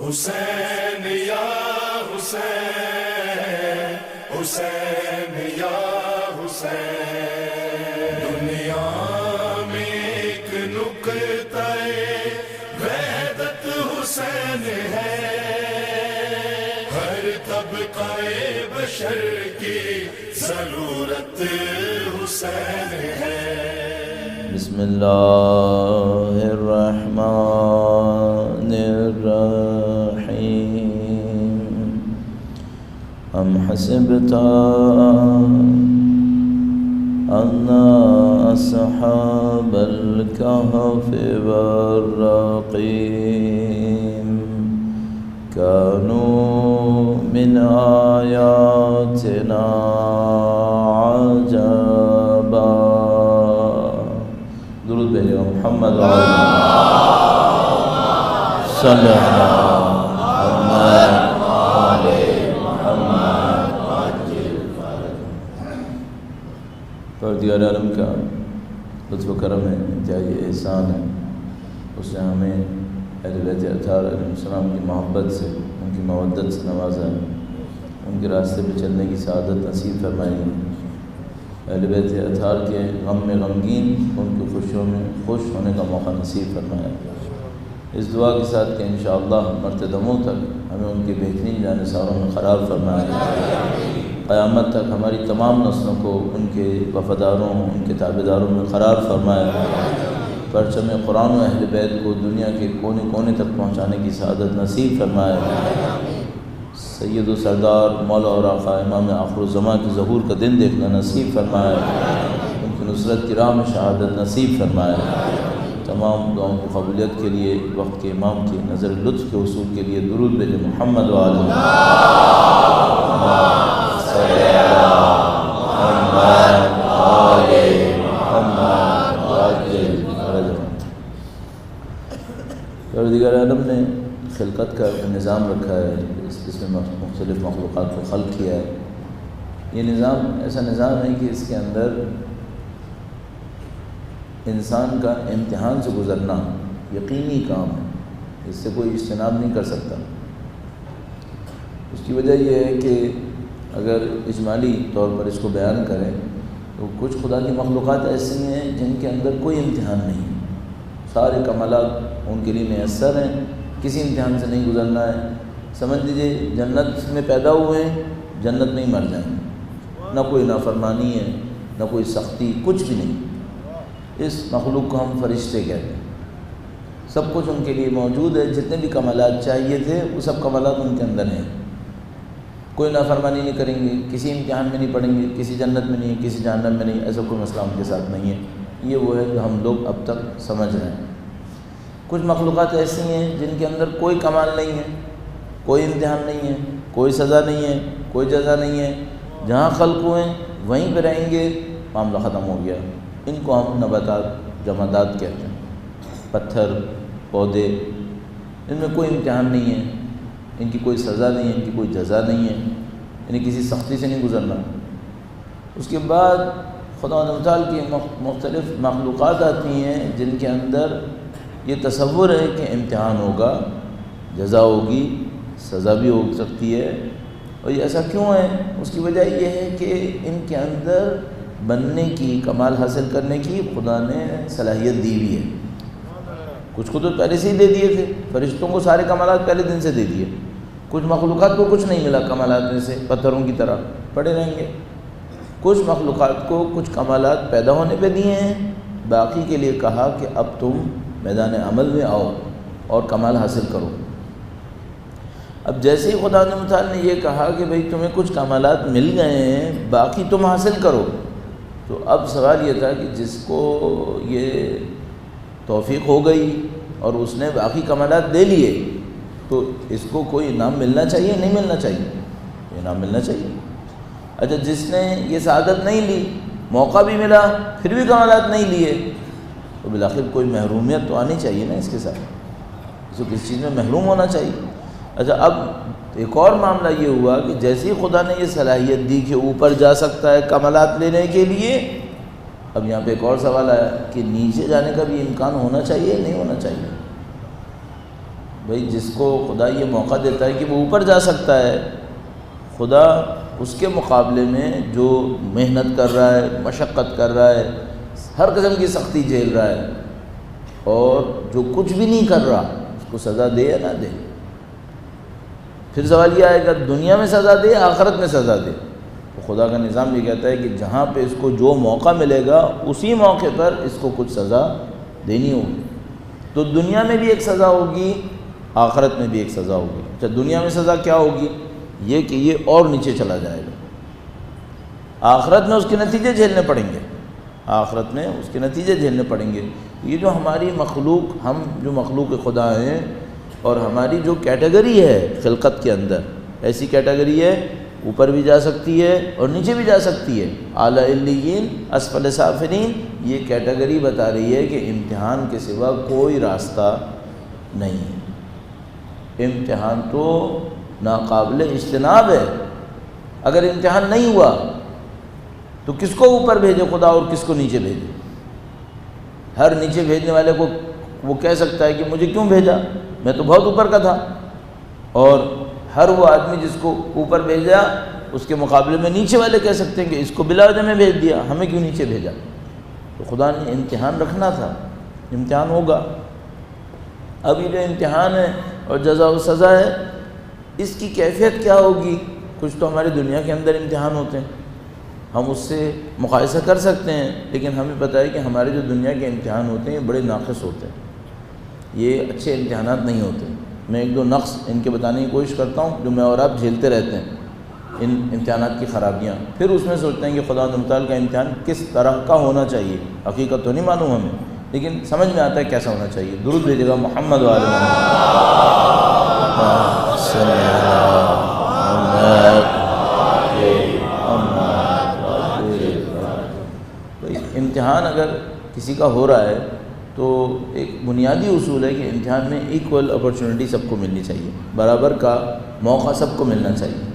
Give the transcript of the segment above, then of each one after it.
حسین یا حسین، حسین یا حسین، دنیا میں ایک نقطہ وحدت حسین ہے، ہر طبقہ بشر کی ضرورت حسین ہے۔ بسم اللہ الرحمن الرحیم۔ ام حسبت ان اصحاب الکہف والرقیم كانوا من آیاتنا عجبا۔ درود بھیجو محمد صلی اللہ پروردگار عالم کا لطف و کرم ہے، انتہائی احسان ہے، اس نے ہمیں اہل بیت اطہار علیہ السلام کی محبت سے، ان کی مودت سے نوازا ہے، ان کے راستے پہ چلنے کی سعادت نصیب فرمائی ہے۔ اہل بیت اطہار کے غم میں غمگین، ان کی خوشیوں میں خوش ہونے کا موقع نصیب فرمایا۔ اس دعا کے ساتھ کہ انشاءاللہ مرتے دموں تک ہمیں ان کے بہترین جانثاروں میں قرار فرمایا، قیامت تک ہماری تمام نسلوں کو ان کے وفاداروں، ان کے تابعداروں میں قرار فرمایا، پرچم قرآن و اہل بیت کو دنیا کے کونے کونے تک پہنچانے کی سعادت نصیب فرمایا۔ سید و سردار مولا اور آقا امام آخر الزمان کے ظہور کا دن دیکھنا نصیب فرمایا، ان کی نصرت کی راہ میں شہادت نصیب فرمایا۔ تمام دعاؤں کی قبولیت کے لیے وقت کے امام کی نظر لطف کے حصول کے لیے درود بھیجیں محمد وآلہ پروردگار عالم نے خلقت کا نظام رکھا ہے، اس میں مختلف مخلوقات کو خلق کیا ہے۔ یہ نظام ایسا نظام ہے کہ اس کے اندر انسان کا امتحان سے گزرنا یقینی کام ہے، اس سے کوئی اجتناب نہیں کر سکتا۔ اس کی وجہ یہ ہے کہ اگر اجمالی طور پر اس کو بیان کریں تو کچھ خدا کی مخلوقات ایسی ہیں جن کے اندر کوئی امتحان نہیں، سارے کمالات ان کے لیے میسر ہیں، کسی امتحان سے نہیں گزرنا ہے۔ سمجھ لیجئے جنت میں پیدا ہوئے ہیں، جنت میں ہی مر جائیں گے، نہ کوئی نافرمانی ہے، نہ کوئی سختی، کچھ بھی نہیں۔ اس مخلوق کو ہم فرشتے کہتے ہیں، سب کچھ ان کے لیے موجود ہے، جتنے بھی کمالات چاہیے تھے وہ سب کمالات ان کے اندر ہیں۔ کوئی نافرمانی نہیں کریں گے، کسی امتحان میں نہیں پڑیں گے، کسی جنت میں نہیں، کسی جہنم میں نہیں، ایسا کوئی مسئلہ ان کے ساتھ نہیں ہے۔ یہ وہ ہے کہ ہم لوگ اب تک سمجھ رہے ہیں۔ کچھ مخلوقات ایسی ہیں جن کے اندر کوئی کمال نہیں ہے، کوئی امتحان نہیں ہے، کوئی سزا نہیں ہے، کوئی جزا نہیں ہے، جہاں خلق ہوئے وہیں پہ رہیں گے، معاملہ ختم ہو گیا۔ ان کو ہم نباتات، جمادات کہتے ہیں، پتھر، پودے، ان میں کوئی امتحان نہیں ہے، ان کی کوئی سزا نہیں ہے، ان کی کوئی جزا نہیں ہے، انہیں کسی سختی سے نہیں گزرنا۔ اس کے بعد خدا تعالیٰ کی مختلف مخلوقات آتی ہیں جن کے اندر یہ تصور ہے کہ امتحان ہوگا، جزا ہوگی، سزا بھی ہو سکتی ہے۔ اور یہ ایسا کیوں ہے؟ اس کی وجہ یہ ہے کہ ان کے اندر بننے کی، کمال حاصل کرنے کی خدا نے صلاحیت دی ہوئی ہے۔ کچھ کو تو پہلے سے ہی دے دیے تھے، فرشتوں کو سارے کمالات پہلے دن سے دے دیے، کچھ مخلوقات کو کچھ نہیں ملا کمالات میں سے، پتھروں کی طرح پڑے رہیں گے۔ کچھ مخلوقات کو کچھ کمالات پیدا ہونے پہ دیے ہیں، باقی کے لیے کہا کہ اب تم میدان عمل میں آؤ اور کمال حاصل کرو۔ اب جیسے ہی خدا تعالیٰ نے یہ کہا کہ بھئی تمہیں کچھ کمالات مل گئے ہیں، باقی تم حاصل کرو، تو اب سوال یہ تھا کہ جس کو یہ توفیق ہو گئی اور اس نے باقی کمالات دے لیے تو اس کو کوئی انعام ملنا چاہیے، نہیں ملنا چاہیے؟ انعام ملنا چاہیے۔ اچھا جس نے یہ سعادت نہیں لی، موقع بھی ملا پھر بھی کمالات نہیں لیے، تو بالآخر کوئی محرومیت تو آنی چاہیے نا اس کے ساتھ، اس کو کسی چیز میں محروم ہونا چاہیے۔ اچھا اب ایک اور معاملہ یہ ہوا کہ جیسے ہی خدا نے یہ صلاحیت دی کہ اوپر جا سکتا ہے کمالات لینے کے لیے، اب یہاں پہ ایک اور سوال آیا کہ نیچے جانے کا بھی امکان ہونا چاہیے نہیں ہونا چاہیے؟ بھئی جس کو خدا یہ موقع دیتا ہے کہ وہ اوپر جا سکتا ہے، خدا اس کے مقابلے میں جو محنت کر رہا ہے، مشقت کر رہا ہے، ہر قسم کی سختی جھیل رہا ہے، اور جو کچھ بھی نہیں کر رہا اس کو سزا دے یا نہ دے۔ پھر سوال یہ آئے گا دنیا میں سزا دے آخرت میں سزا دے؟ تو خدا کا نظام یہ کہتا ہے کہ جہاں پہ اس کو جو موقع ملے گا اسی موقع پر اس کو کچھ سزا دینی ہوگی۔ تو دنیا میں بھی ایک سزا ہوگی، آخرت میں بھی ایک سزا ہوگی۔ اچھا دنیا میں سزا کیا ہوگی؟ یہ کہ یہ اور نیچے چلا جائے گا، آخرت میں اس کے نتیجے جھیلنے پڑیں گے، آخرت میں اس کے نتیجے جھیلنے پڑیں گے۔ یہ جو ہماری مخلوق، ہم جو مخلوق خدا ہیں، اور ہماری جو کیٹیگری ہے خلقت کے اندر، ایسی کیٹیگری ہے اوپر بھی جا سکتی ہے اور نیچے بھی جا سکتی ہے، اعلیٰ علیین اسفل سافلین۔ یہ کیٹیگری بتا رہی ہے کہ امتحان کے سوا کوئی راستہ نہیں ہے، امتحان تو ناقابل اجتناب ہے۔ اگر امتحان نہیں ہوا تو کس کو اوپر بھیجے خدا اور کس کو نیچے بھیجے؟ ہر نیچے بھیجنے والے کو وہ کہہ سکتا ہے کہ مجھے کیوں بھیجا، میں تو بہت اوپر کا تھا، اور ہر وہ آدمی جس کو اوپر بھیجا اس کے مقابلے میں نیچے والے کہہ سکتے ہیں کہ اس کو بلا وجہ میں بھیج دیا، ہمیں کیوں نیچے بھیجا؟ تو خدا نے امتحان رکھنا تھا، امتحان ہوگا۔ اب یہ جو امتحان ہے اور جزا و سزا ہے، اس کی کیفیت کیا ہوگی؟ کچھ تو ہماری دنیا کے اندر امتحان ہوتے ہیں، ہم اس سے مقایسہ کر سکتے ہیں، لیکن ہمیں پتہ ہے کہ ہمارے جو دنیا کے امتحان ہوتے ہیں یہ بڑے ناقص ہوتے ہیں، یہ اچھے امتحانات نہیں ہوتے۔ میں ایک دو نقص ان کے بتانے کی کوشش کرتا ہوں جو میں اور آپ جھیلتے رہتے ہیں، ان امتحانات کی خرابیاں، پھر اس میں سوچتے ہیں کہ خدا متعال کا امتحان کس طرح کا ہونا چاہیے۔ حقیقت تو نہیں معلوم ہمیں، لیکن سمجھ میں آتا ہے کیسا ہونا چاہیے۔ درود بھیجے گا محمد وعلی محمد۔ امتحان اگر کسی کا ہو رہا ہے تو ایک بنیادی اصول ہے کہ امتحان میں ایکول اپرچونٹی سب کو ملنی چاہیے، برابر کا موقع سب کو ملنا چاہیے۔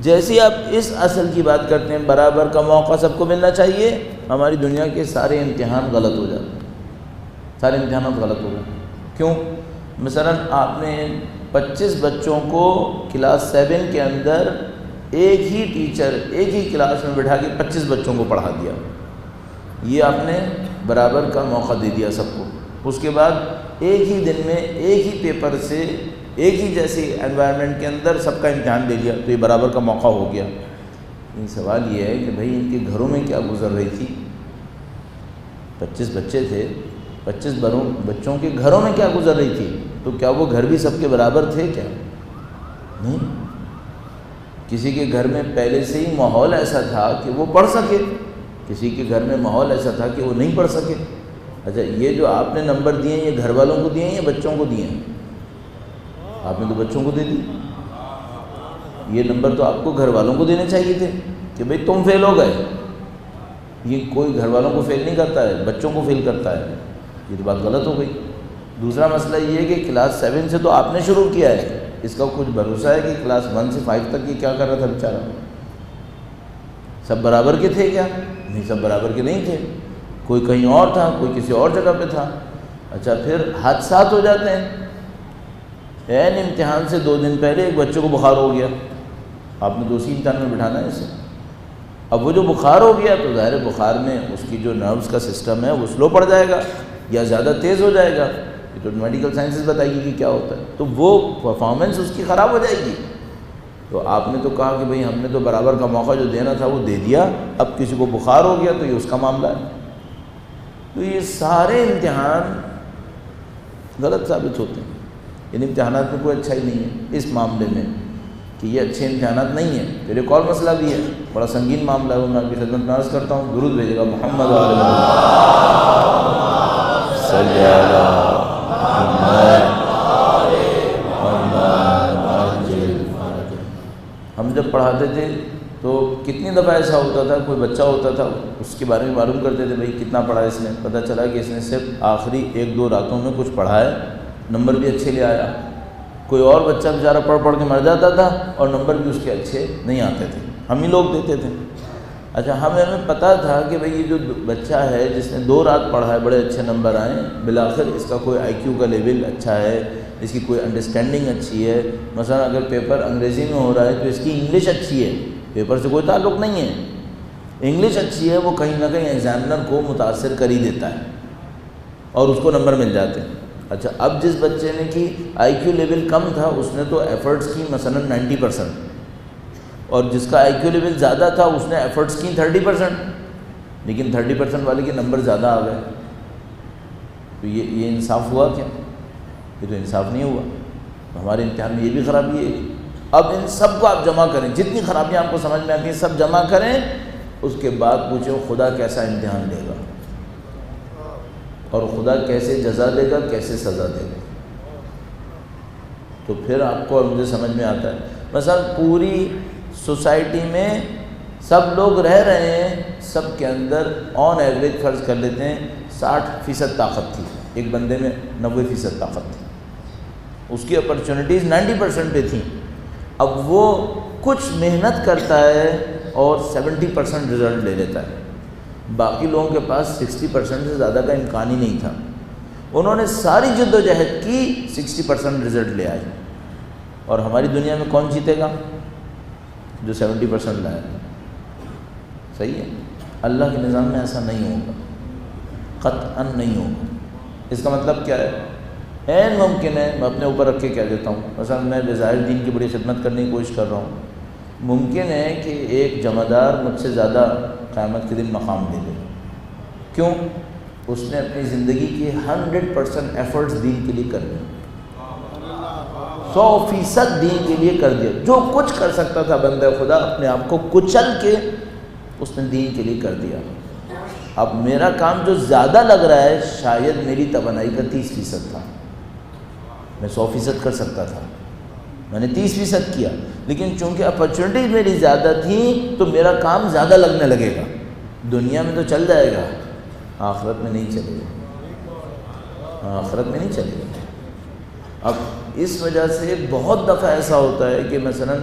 جیسے آپ اس اصل کی بات کرتے ہیں برابر کا موقع سب کو ملنا چاہیے، ہماری دنیا کے سارے امتحان غلط ہو جاتے ہیں، سارے امتحانات غلط ہو گئے۔ کیوں؟ مثلاً آپ نے 25 بچوں کو کلاس 7 کے اندر ایک ہی ٹیچر ایک ہی کلاس میں بٹھا کے 25 بچوں کو پڑھا دیا، یہ آپ نے برابر کا موقع دے دیا سب کو۔ اس کے بعد ایک ہی دن میں ایک ہی پیپر سے ایک ہی جیسی انوائرمنٹ کے اندر سب کا امتحان دے لیا، تو یہ برابر کا موقع ہو گیا۔ یہ سوال یہ ہے کہ بھئی ان کے گھروں میں کیا گزر رہی تھی؟ 25 بچے تھے، 25 بچوں کے گھروں میں کیا گزر رہی تھی؟ تو کیا وہ گھر بھی سب کے برابر تھے کیا؟ نہیں، کسی کے گھر میں پہلے سے ہی ماحول ایسا تھا کہ وہ پڑھ سکے، کسی کے گھر میں ماحول ایسا تھا کہ وہ نہیں پڑھ سکے۔ اچھا یہ جو آپ نے نمبر دیے ہیں یہ گھر والوں کو دیے ہیں یا بچوں کو دیے ہیں؟ آپ نے تو بچوں کو دے دی، یہ نمبر تو آپ کو گھر والوں کو دینے چاہیے تھے کہ بھئی تم فیل ہو گئے۔ یہ کوئی گھر والوں کو فیل نہیں کرتا ہے، بچوں کو فیل کرتا ہے، یہ تو بات غلط ہو گئی۔ دوسرا مسئلہ یہ ہے کہ کلاس 7 سے تو آپ نے شروع کیا ہے، اس کا کچھ بھروسہ ہے کہ کلاس 1 سے 5 تک یہ کیا کر رہا تھا بیچارہ؟ سب برابر کے تھے کیا؟ نہیں، سب برابر کے نہیں تھے، کوئی کہیں اور تھا، کوئی کسی اور جگہ پہ تھا۔ اچھا پھر حادثات ہو جاتے ہیں، عین امتحان سے 2 دن پہلے ایک بچے کو بخار ہو گیا، آپ نے دوسری امتحان میں بٹھانا ہے اسے۔ اب وہ جو بخار ہو گیا تو ظاہر بخار میں اس کی جو نروز کا سسٹم ہے وہ سلو پڑ جائے گا یا زیادہ تیز ہو جائے گا، یہ تو میڈیکل سائنسز بتائے گی کہ کیا ہوتا ہے، تو وہ پرفارمنس اس کی خراب ہو جائے گی۔ تو آپ نے تو کہا کہ بھئی ہم نے تو برابر کا موقع جو دینا تھا وہ دے دیا، اب کسی کو بخار ہو گیا تو یہ اس کا معاملہ ہے۔ تو یہ سارے امتحان غلط ثابت ہوتے ہیں، ان امتحانات میں کوئی اچھائی نہیں ہے اس معاملے میں کہ یہ اچھے امتحانات نہیں ہیں۔ پھر ایک اور مسئلہ بھی ہے، بڑا سنگین معاملہ ہے، وہ میں آپ کی خدمت میں عرض کرتا ہوں۔ درود بھیجے گا محمد وعلی صلی اللہ ہم جب پڑھاتے تھے تو کتنی دفعہ ایسا ہوتا تھا، کوئی بچہ ہوتا تھا اس کے بارے میں معلوم کرتے تھے بھئی کتنا پڑھا اس نے، پتہ چلا کہ اس نے صرف آخری 1-2 راتوں میں کچھ پڑھا ہے، نمبر بھی اچھے لے آیا۔ کوئی اور بچہ بیچارہ پڑھ کے مر جاتا تھا اور نمبر بھی اس کے اچھے نہیں آتے تھے، ہم ہی لوگ دیتے تھے۔ اچھا ہمیں پتہ تھا کہ بھئی یہ جو بچہ ہے جس نے 2 رات پڑھا ہے بڑے اچھے نمبر آئے، بالآخر اس کا کوئی IQ کا لیول اچھا ہے، اس کی کوئی انڈرسٹینڈنگ اچھی ہے. مثلا اگر پیپر انگریزی میں ہو رہا ہے تو اس کی انگلش اچھی ہے, پیپر سے کوئی تعلق نہیں ہے, انگلش اچھی ہے, وہ کہیں نہ کہیں ایگزامنر کو متاثر کر ہی دیتا ہے اور اس کو نمبر مل جاتے ہیں. اچھا, اب جس بچے نے کی آئی کیو لیول کم تھا اس نے تو ایفرٹس کی مثلا 90%, اور جس کا آئی کیو لیول زیادہ تھا اس نے ایفرٹس کی 30%, لیکن 30% والے کے نمبر زیادہ آ گئے. تو یہ انصاف ہوا کیا؟ یہ تو انصاف نہیں ہوا. ہمارے امتحان میں یہ بھی خرابی ہے. اب ان سب کو آپ جمع کریں, جتنی خرابیاں آپ کو سمجھ میں آتی ہیں سب جمع کریں, اس کے بعد پوچھو خدا کیسا امتحان لے گا اور خدا کیسے جزا دے گا, کیسے سزا دے گا. تو پھر آپ کو اور مجھے سمجھ میں آتا ہے. مثلا پوری سوسائٹی میں سب لوگ رہ رہے ہیں, سب کے اندر آن ایوریج فرض کر لیتے ہیں 60% طاقت تھی, ایک بندے میں 90% طاقت تھی, اس کی اپرچونیٹیز 90% پہ تھیں. اب وہ کچھ محنت کرتا ہے اور 70% رزلٹ لے لیتا ہے, باقی لوگوں کے پاس 60% سے زیادہ کا امکان ہی نہیں تھا. انہوں نے ساری جد و جہد کی, 60% رزلٹ لے آئے. اور ہماری دنیا میں کون جیتے گا؟ جو 70% لائے. صحیح ہے. اللہ کے نظام میں ایسا نہیں ہوگا, قطعاً نہیں ہوگا. اس کا مطلب کیا ہے؟ عین ممکن ہے, میں اپنے اوپر رکھ کے کہہ دیتا ہوں, مثلا میں بظاہر دین کی بڑی خدمت کرنے کی کوشش کر رہا ہوں, ممکن ہے کہ ایک جمعدار مجھ سے زیادہ قیامت کے دن مقام لے لے. کیوں؟ اس نے اپنی زندگی کی 100% ایفرٹس دین کے لیے کر لی, 100% دین کے لیے کر دیا. جو کچھ کر سکتا تھا بندہ خدا اپنے آپ کو کچل کے اس نے دین کے لیے کر دیا. اب میرا کام جو زیادہ لگ رہا ہے شاید میری توانائی کا 30% تھا, میں 100% کر سکتا تھا, میں نے 30% کیا, لیکن چونکہ اپرچونیٹیز میری زیادہ تھیں تو میرا کام زیادہ لگنے لگے گا. دنیا میں تو چل جائے گا, آخرت میں نہیں چلے گا, آخرت میں نہیں چلے گا. اب اس وجہ سے بہت دفعہ ایسا ہوتا ہے کہ مثلا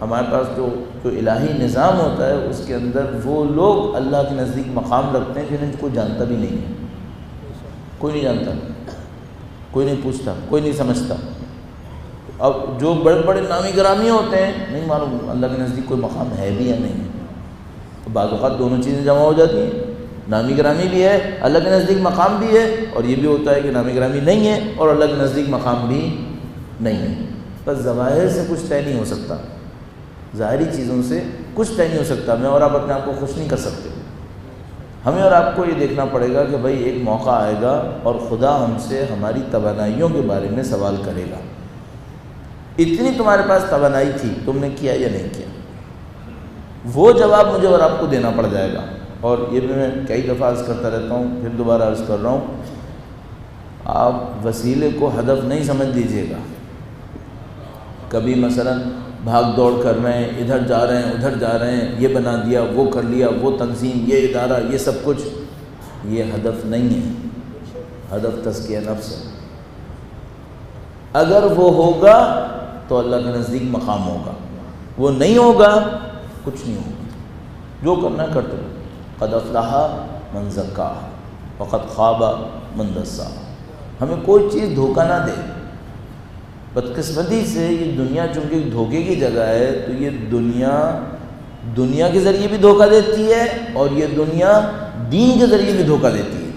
ہمارے پاس جو الہی نظام ہوتا ہے اس کے اندر وہ لوگ اللہ کے نزدیک مقام رکھتے ہیں جنہیں کوئی جانتا بھی نہیں ہے, کوئی نہیں جانتا, کوئی نہیں پوچھتا, کوئی نہیں سمجھتا. اب جو بڑے بڑے نامی گرامی ہوتے ہیں نہیں معلوم اللہ کے نزدیک کوئی مقام ہے بھی یا نہیں. بعض اوقات دونوں چیزیں جمع ہو جاتی ہیں, نامی گرامی بھی ہے, اللہ کے نزدیک مقام بھی ہے, اور یہ بھی ہوتا ہے کہ نامی گرامی نہیں ہے اور اللہ کے نزدیک مقام بھی نہیں ہے. بس ظواہر سے کچھ طے نہیں ہو سکتا, ظاہری چیزوں سے کچھ طے نہیں ہو سکتا. میں اور آپ اپنے آپ کو خوش نہیں کر سکتے. ہمیں اور آپ کو یہ دیکھنا پڑے گا کہ بھائی ایک موقع آئے گا اور خدا ہم سے ہماری توانائیوں کے بارے میں سوال کرے گا. اتنی تمہارے پاس توانائی تھی, تم نے کیا یا نہیں کیا؟ وہ جواب مجھے اور آپ کو دینا پڑ جائے گا. اور یہ بھی میں کئی دفعہ عرض کرتا رہتا ہوں, پھر دوبارہ عرض کر رہا ہوں, آپ وسیلے کو ہدف نہیں سمجھ لیجیے گا. کبھی مثلا بھاگ دوڑ کر رہے ہیں, ادھر جا رہے ہیں ادھر جا رہے ہیں, یہ بنا دیا وہ کر لیا, وہ تنظیم یہ ادارہ یہ سب کچھ, یہ ہدف نہیں ہے. ہدف تزکیہ نفس ہے. اگر وہ ہوگا تو اللہ کے نزدیک مقام ہوگا, وہ نہیں ہوگا کچھ نہیں ہوگا. جو کرنا کرتے رہو. قد افلح من زکاہا وقد خاب من دساہا. ہمیں کوئی چیز دھوکہ نہ دے. بدقسمتی سے یہ دنیا چونکہ دھوکے کی جگہ ہے تو یہ دنیا کے ذریعے بھی دھوکہ دیتی ہے اور یہ دنیا دین کے ذریعے بھی دھوکہ دیتی ہے.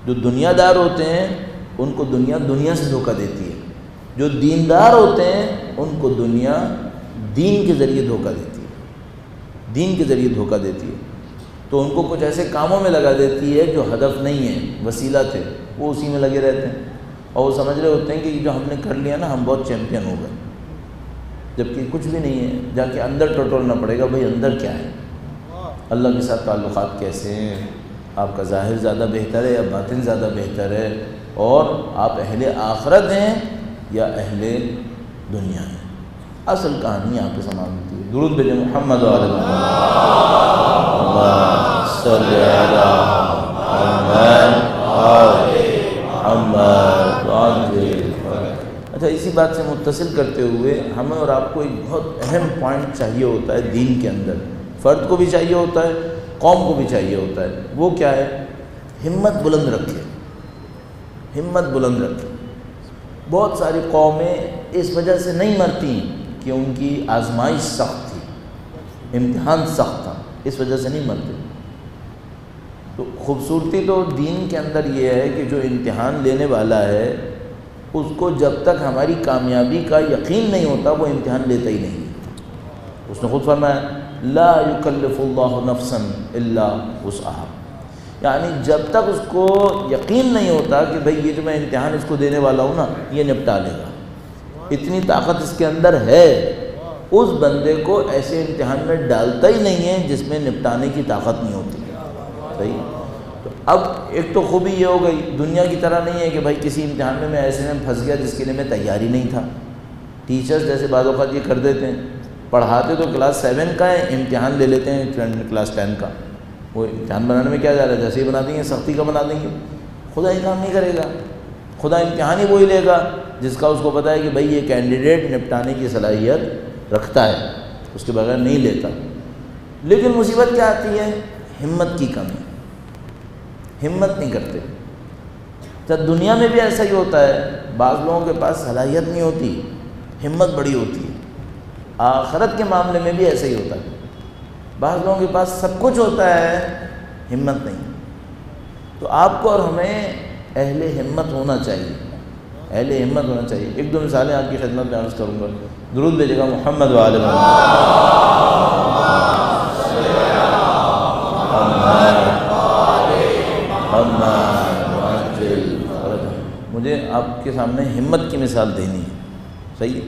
جو دنیا دار ہوتے ہیں ان کو دنیا سے دھوکہ دیتی ہے, جو دیندار ہوتے ہیں ان کو دنیا دین کے ذریعے دھوکہ دیتی ہے, دین کے ذریعے دھوکہ دیتی ہے. تو ان کو کچھ ایسے کاموں میں لگا دیتی ہے جو ہدف نہیں ہے, وسیلہ تھے, وہ اسی میں لگے رہتے ہیں اور وہ سمجھ رہے ہوتے ہیں کہ جو ہم نے کر لیا نا ہم بہت چیمپئن ہو گئے, جبکہ کچھ بھی نہیں ہے. جا کے اندر ٹٹولنا پڑے گا, بھائی اندر کیا ہے, اللہ کے ساتھ تعلقات کیسے ہیں, آپ کا ظاہر زیادہ بہتر ہے یا باطن زیادہ بہتر ہے, اور آپ اہل آخرت ہیں یا اہل دنیا ہیں. اصل کہانی یہاں پہ سماپت ہوتی ہے. درود بھیجیں محمد و آل محمد صلی اللہ محمد. اچھا, اسی بات سے متصل کرتے ہوئے ہمیں اور آپ کو ایک بہت اہم پوائنٹ چاہیے ہوتا ہے دین کے اندر. فرد کو بھی چاہیے ہوتا ہے, قوم کو بھی چاہیے ہوتا ہے. وہ کیا ہے؟ ہمت بلند رکھے, ہمت بلند رکھے. بہت ساری قومیں اس وجہ سے نہیں مرتی کہ ان کی آزمائش سخت تھی، امتحان سخت تھا، اس وجہ سے نہیں مرتے۔ تو خوبصورتی تو دین کے اندر یہ ہے کہ جو امتحان لینے والا ہے اس کو جب تک ہماری کامیابی کا یقین نہیں ہوتا وہ امتحان لیتا ہی نہیں۔ اس نے خود فرمایا لا یکلف اللہ نفسا الا وسعها، یعنی جب تک اس کو یقین نہیں ہوتا کہ بھئی یہ جو میں امتحان اس کو دینے والا ہوں نا یہ نپٹا لے گا، اتنی طاقت اس کے اندر ہے، اس بندے کو ایسے امتحان میں ڈالتا ہی نہیں ہے جس میں نپٹانے کی طاقت نہیں ہوتی۔ صحیح؟ تو اب ایک تو خوبی یہ ہو گئی، دنیا کی طرح نہیں ہے کہ بھائی کسی امتحان میں ایسے میں پھنس گیا جس کے لیے میں تیاری نہیں تھا۔ ٹیچرز جیسے بعض اوقات یہ کر دیتے ہیں، پڑھاتے تو کلاس 7 کا ہے، امتحان لے لیتے ہیں کلاس 10 کا۔ وہ امتحان بنانے میں کیا جا رہا ہے، جیسے ہی بنا دیں گے سختی کا بنا دیں گے، خدا یہ کام نہیں کرے گا، خدا امتحان ہی وہی لے گا جس کا اس کو پتہ ہے کہ بھئی یہ کینڈیڈیٹ نپٹانے کی صلاحیت رکھتا ہے، اس کے بغیر نہیں لیتا۔ لیکن مصیبت کیا آتی ہے، ہمت کی کمی، ہمت نہیں کرتے۔ جب دنیا میں بھی ایسا ہی ہوتا ہے، بعض لوگوں کے پاس صلاحیت نہیں ہوتی، ہمت بڑی ہوتی ہے۔ آخرت کے معاملے میں بھی ایسا ہی ہوتا ہے، بعض لوگوں کے پاس سب کچھ ہوتا ہے، ہمت نہیں۔ تو آپ کو اور ہمیں اہل ہمت ہونا چاہیے، اہل ہمت ہونا چاہیے۔ ایک دو مثالیں آپ کی خدمت میں عرض کروں گا، درود بھیجے گا محمد وآل مجھے آپ کے سامنے ہمت کی مثال دینی ہے۔ صحیح؟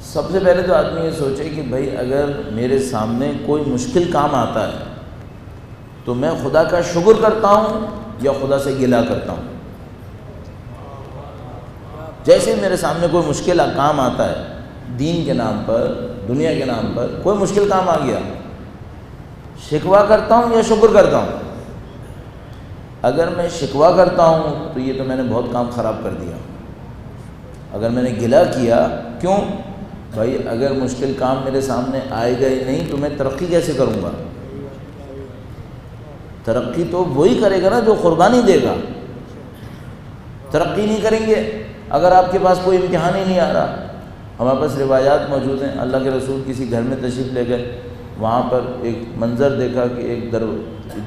سب سے پہلے تو آدمی یہ سوچے کہ بھائی اگر میرے سامنے کوئی مشکل کام آتا ہے تو میں خدا کا شکر کرتا ہوں یا خدا سے گلہ کرتا ہوں۔ جیسے میرے سامنے کوئی مشکل کام آتا ہے، دین کے نام پر، دنیا کے نام پر کوئی مشکل کام آ گیا، شکوہ کرتا ہوں یا شکر کرتا ہوں؟ اگر میں شکوہ کرتا ہوں تو یہ تو میں نے بہت کام خراب کر دیا۔ اگر میں نے گلہ کیا، کیوں؟ بھائی اگر مشکل کام میرے سامنے آئے گا ہی نہیں تو میں ترقی کیسے کروں گا؟ ترقی تو وہی کرے گا نا جو قربانی دے گا۔ ترقی نہیں کریں گے اگر آپ کے پاس کوئی امتحان ہی نہیں آ رہا۔ ہمارے پاس روایات موجود ہیں، اللہ کے رسول کسی گھر میں تشریف لے گئے، وہاں پر ایک منظر دیکھا کہ ایک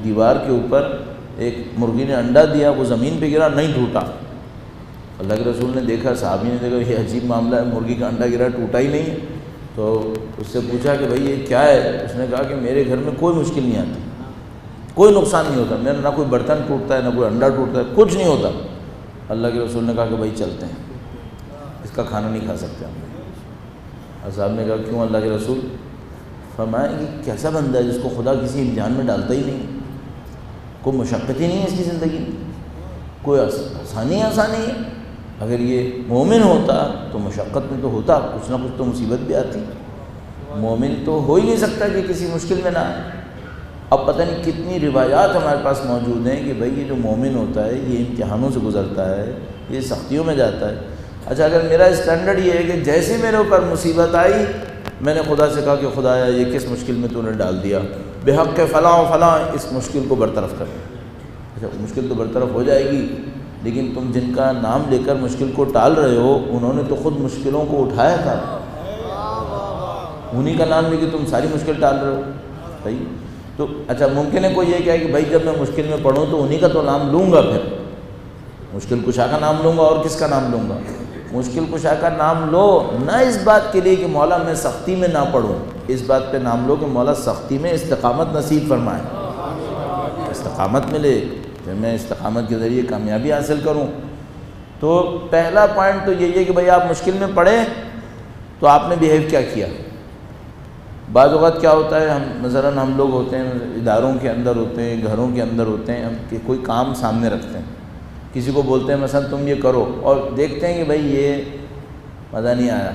دیوار کے اوپر ایک مرغی نے انڈا دیا، وہ زمین پہ گرا، نہیں ٹوٹا۔ اللہ کے رسول نے دیکھا، صحابی نے دیکھا یہ عجیب معاملہ ہے، مرغی کا انڈا گرا ٹوٹا ہی نہیں ہے۔ تو اس سے پوچھا کہ بھائی یہ کیا ہے؟ اس نے کہا کہ میرے گھر میں کوئی مشکل نہیں آتی، کوئی نقصان نہیں ہوتا، میرا نہ کوئی برتن ٹوٹتا ہے نہ کوئی انڈا ٹوٹتا ہے، کچھ نہیں ہوتا۔ اللہ کے رسول نے کہا کہ بھائی چلتے ہیں، اس کا کھانا نہیں کھا سکتے ہم۔ اور صاحب نے کہا کیوں اللہ کے رسول؟ فرمایا کہ کیسا بندہ ہے جس کو خدا کسی امتحان میں ڈالتا ہی نہیں، کوئی مشقت ہی نہیں ہے اس کی زندگی میں، کوئی آسانی ہے۔ اگر یہ مومن ہوتا تو مشقت میں تو ہوتا، کچھ نہ کچھ تو مصیبت بھی آتی۔ مومن تو ہو ہی نہیں سکتا کہ کسی مشکل میں نہ آئے۔ اب پتہ نہیں کتنی روایات ہمارے پاس موجود ہیں کہ بھئی یہ جو مومن ہوتا ہے یہ امتحانوں سے گزرتا ہے، یہ سختیوں میں جاتا ہے۔ اچھا اگر میرا اسٹینڈرڈ یہ ہے کہ جیسے میرے اوپر مصیبت آئی میں نے خدا سے کہا کہ خدایا یہ کس مشکل میں تو نے ڈال دیا، بے حق کے فلاں و فلاں اس مشکل کو برطرف کر۔ اچھا مشکل تو برطرف ہو جائے گی، لیکن تم جن کا نام لے کر مشکل کو ٹال رہے ہو انہوں نے تو خود مشکلوں کو اٹھایا تھا، انہی کا نام لے کے تم ساری مشکل ٹال رہے ہو۔ صحیح؟ تو اچھا ممکن ہے کوئی یہ کہے کہ بھائی جب میں مشکل میں پڑھوں تو انہی کا تو نام لوں گا، پھر مشکل کشا کا نام لوں گا اور کس کا نام لوں گا؟ مشکل کشا کا نام لو نہ اس بات کے لیے کہ مولا میں سختی میں نہ پڑھوں، اس بات پہ نام لو کہ مولا سختی میں استقامت نصیب فرمائے، استقامت ملے، پھر میں استقامت کے ذریعے کامیابی حاصل کروں۔ تو پہلا پوائنٹ تو یہی ہے کہ بھئی آپ مشکل میں پڑھیں تو آپ نے بیہیو کیا کیا۔ بعض اوقات کیا ہوتا ہے، مثلاً ہم لوگ ہوتے ہیں اداروں کے اندر ہوتے ہیں، گھروں کے اندر ہوتے ہیں، ہم کہ کوئی کام سامنے رکھتے ہیں، کسی کو بولتے ہیں مثلاً تم یہ کرو، اور دیکھتے ہیں کہ بھئی یہ مزہ نہیں آیا،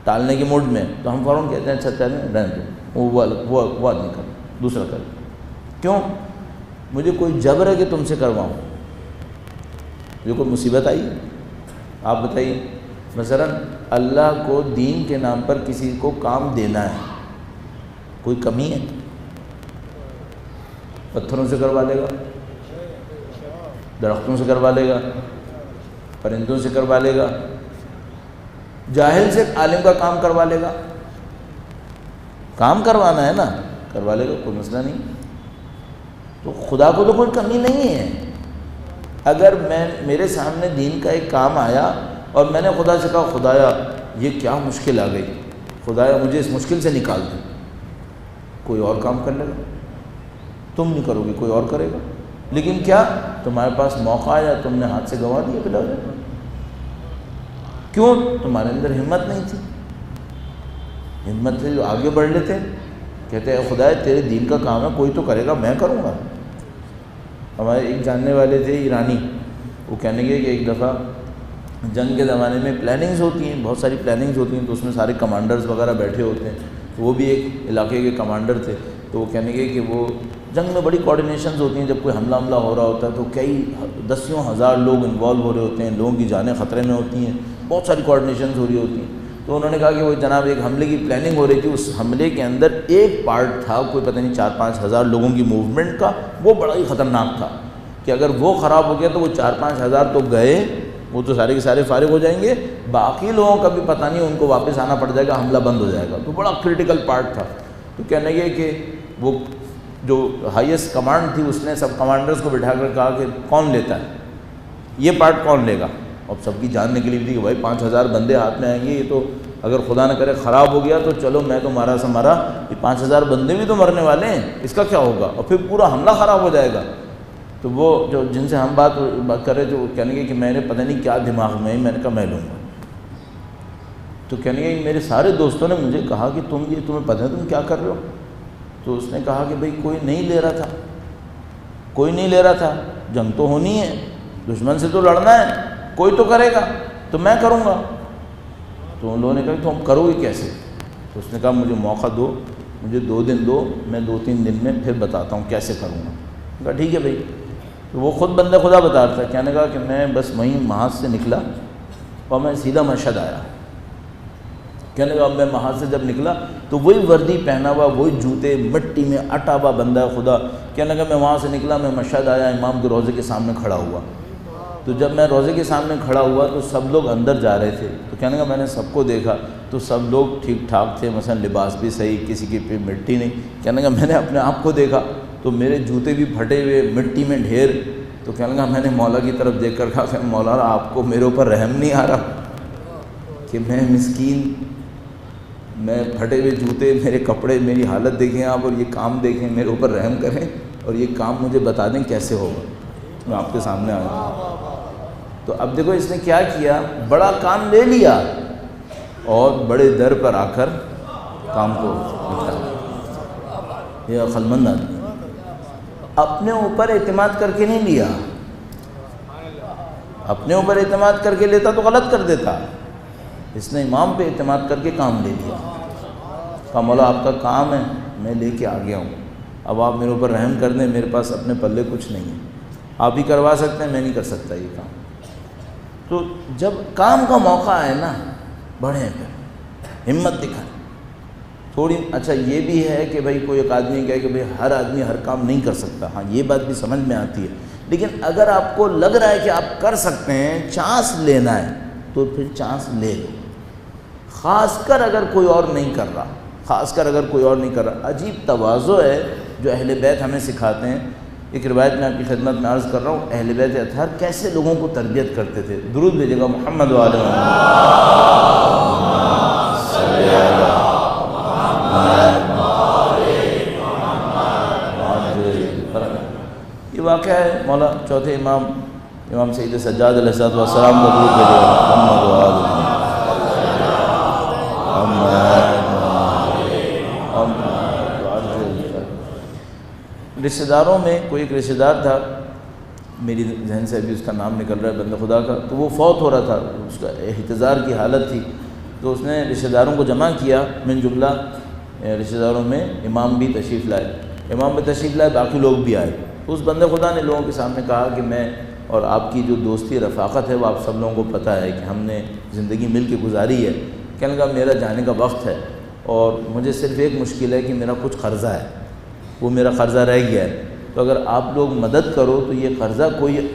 ٹالنے کی موڈ میں، تو ہم فوراً کہتے ہیں اچھا چلیں رہنے دو، وہ آدمی کر دوسرا کر۔ کیوں؟ مجھے کوئی جبر ہے کہ تم سے کرواؤں؟ مجھے کوئی مصیبت آئی؟ آپ بتائیے، مثلاً اللہ کو دین کے نام پر کسی کو کام دینا ہے، کوئی کمی ہے؟ پتھروں سے کروا لے گا، درختوں سے کروا لے گا، پرندوں سے کروا لے گا، جاہل سے عالم کا کام کروا لے گا، کام کروانا ہے نا، کروا لے گا، کوئی مسئلہ نہیں۔ تو خدا کو تو کوئی کمی نہیں ہے۔ اگر میرے سامنے دین کا ایک کام آیا اور میں نے خدا سے کہا خدایا یہ کیا مشکل آ گئی، خدایا مجھے اس مشکل سے نکال دے، کوئی اور کام کر لے گا، تم نہیں کرو گے کوئی اور کرے گا۔ لیکن کیا تمہارے پاس موقع آیا، تم نے ہاتھ سے گنوا دیا بلا وجہ، کیوں؟ تمہارے اندر ہمت نہیں تھی، ہمت سے جو آگے بڑھ لیتے، کہتے ہیں خدا تیرے دین کا کام ہے، کوئی تو کرے گا، میں کروں گا۔ ہمارے ایک جاننے والے تھے ایرانی، وہ کہنے گے کہ ایک دفعہ جنگ کے زمانے میں پلاننگز ہوتی ہیں، بہت ساری پلاننگز ہوتی ہیں، تو اس میں سارے کمانڈرز وغیرہ بیٹھے ہوتے ہیں، تو وہ بھی ایک علاقے کے کمانڈر تھے، تو وہ کہنے گے کہ وہ جنگ میں بڑی کوارڈینیشنز ہوتی ہیں، جب کوئی حملہ ہو رہا ہوتا ہے تو کئی دسیوں ہزار لوگ انوالو ہو رہے ہوتے ہیں، لوگوں کی جانیں خطرے میں ہوتی ہیں، بہت ساری کوارڈینیشنز ہو رہی ہوتی ہیں۔ تو انہوں نے کہا کہ وہ جناب ایک حملے کی پلاننگ ہو رہی تھی، اس حملے کے اندر ایک پارٹ تھا کوئی پتہ نہیں 4-5 ہزار لوگوں کی موومنٹ کا، وہ بڑا ہی خطرناک تھا کہ اگر وہ خراب ہو گیا تو وہ 4-5 ہزار تو گئے، وہ تو سارے کے سارے فارغ ہو جائیں گے، باقی لوگوں کا بھی پتہ نہیں، ان کو واپس آنا پڑ جائے گا، حملہ بند ہو جائے گا، تو بڑا کرٹیکل پارٹ تھا۔ تو کہنے لگے کہ وہ جو ہائیسٹ کمانڈ تھی اس نے سب کمانڈرز کو بٹھا کر کہا کہ کون لیتا ہے یہ پارٹ، کون لے گا؟ اب سب کی جان نکلی تھی کہ بھائی 5,000 بندے ہاتھ میں آئیں گے، یہ تو اگر خدا نہ کرے خراب ہو گیا تو چلو میں تو مارا سا مارا، یہ 5,000 بندے بھی تو مرنے والے ہیں، اس کا کیا ہوگا، اور پھر پورا حملہ خراب ہو جائے گا۔ تو وہ جو جن سے ہم بات کر رہے تھے وہ کہنے لگے کہ میں نے پتہ نہیں کیا دماغ میں نے کہا میں لوں گا۔ تو کہنے لگے میرے سارے دوستوں نے مجھے کہا کہ تمہیں پتہ ہے تم کیا کر رہے ہو؟ تو اس نے کہا کہ بھئی کوئی نہیں لے رہا تھا، کوئی نہیں لے رہا تھا، جنگ تو ہونی ہے، دشمن سے تو لڑنا ہے، کوئی تو کرے گا تو میں کروں گا۔ تو ان لوگوں نے کہا کہ تم کرو گے کیسے؟ تو اس نے کہا مجھے موقع دو، مجھے 2 دن دو، میں 2-3 دن میں پھر بتاتا ہوں کیسے کروں گا۔ کہا ٹھیک ہے بھائی۔ تو وہ خود بندہ خدا بتا رہا تھا، کہنے کہا کہ میں بس وہیں محاذ سے نکلا اور میں سیدھا مشہد آیا۔ کہنے لگا اب میں محاذ سے جب نکلا تو وہی وردی پہنا ہوا، وہی جوتے، مٹی میں اٹا ہوا بندہ خدا، کہنے لگا میں وہاں سے نکلا، میں مشہد آیا، امام کے روضے کے سامنے کھڑا ہوا۔ تو جب میں روضے کے سامنے کھڑا ہوا تو سب لوگ اندر جا رہے تھے، تو کہنے لگا میں نے سب کو دیکھا تو سب لوگ ٹھیک ٹھاک تھے، مثلا لباس بھی صحیح، کسی کے پہ مٹی نہیں۔ کہنے لگا میں نے اپنے آپ کو دیکھا تو میرے جوتے بھی پھٹے ہوئے، مٹی میں ڈھیر۔ تو کہنے لگا میں نے مولا کی طرف دیکھ کر کہا کہ مولانا آپ کو میرے اوپر رحم نہیں آ رہا کہ میں مسکین، میں پھٹے ہوئے جوتے، میرے کپڑے، میری حالت دیکھیں آپ اور یہ کام دیکھیں، میرے اوپر رحم کریں اور یہ کام مجھے بتا دیں کیسے ہوگا، میں آپ کے سامنے آیا۔ تو اب دیکھو اس نے کیا کیا، بڑا کام لے لیا اور بڑے در پر آ کر کام کو نپٹا۔ یہ عقل مند آدمی اپنے اوپر اعتماد کر کے نہیں لیا، اپنے اوپر اعتماد کر کے لیتا تو غلط کر دیتا، اس نے امام پہ اعتماد کر کے کام لے لیا۔ کہا مولا آپ کا کام ہے، میں لے کے آ گیا ہوں، اب آپ میرے اوپر رحم کر دیں، میرے پاس اپنے پلے کچھ نہیں ہے، آپ ہی کروا سکتے ہیں، میں نہیں کر سکتا یہ کام۔ تو جب کام کا موقع آئے نا، بڑھیں پھر ہمت دکھائیں تھوڑی۔ اچھا یہ بھی ہے کہ بھائی کوئی ایک آدمی کہے کہ بھائی ہر آدمی ہر کام نہیں کر سکتا، ہاں یہ بات بھی سمجھ میں آتی ہے، لیکن اگر آپ کو لگ رہا ہے کہ آپ کر سکتے ہیں، چانس لینا ہے تو پھر چانس لے لو، خاص کر اگر کوئی اور نہیں کر رہا، خاص کر اگر کوئی اور نہیں کر رہا۔ عجیب تواضع ہے جو اہل بیت ہمیں سکھاتے ہیں۔ ایک روایت میں آپ کی خدمت میں عرض کر رہا ہوں، اہل بیت اطہار کیسے لوگوں کو تربیت کرتے تھے۔ درود بھیجے گا محمد و آل یہ واقعہ ہے مولا چوتھے امام سید سجاد علیہ السلام کا درود بھیجے گا محمد و آل رشتہ داروں میں کوئی ایک رشتہ دار تھا، میری ذہن سے ابھی اس کا نام نکل رہا ہے بندہ خدا کا، تو وہ فوت ہو رہا تھا، اس کا احتضار کی حالت تھی، تو اس نے رشتہ داروں کو جمع کیا، من جملہ رشتہ داروں میں امام بھی تشریف لائے، امام بھی تشریف لائے، باقی لوگ بھی آئے۔ تو اس بندے خدا نے لوگوں کے سامنے کہا کہ میں اور آپ کی جو دوستی رفاقت ہے وہ آپ سب لوگوں کو پتہ ہے کہ ہم نے زندگی مل کے گزاری ہے، کہنے لگا میرا جانے کا وقت ہے اور مجھے صرف ایک مشکل ہے کہ میرا کچھ قرضہ ہے، وہ میرا قرضہ رہ گیا ہے، تو اگر آپ لوگ مدد کرو تو یہ قرضہ کوئی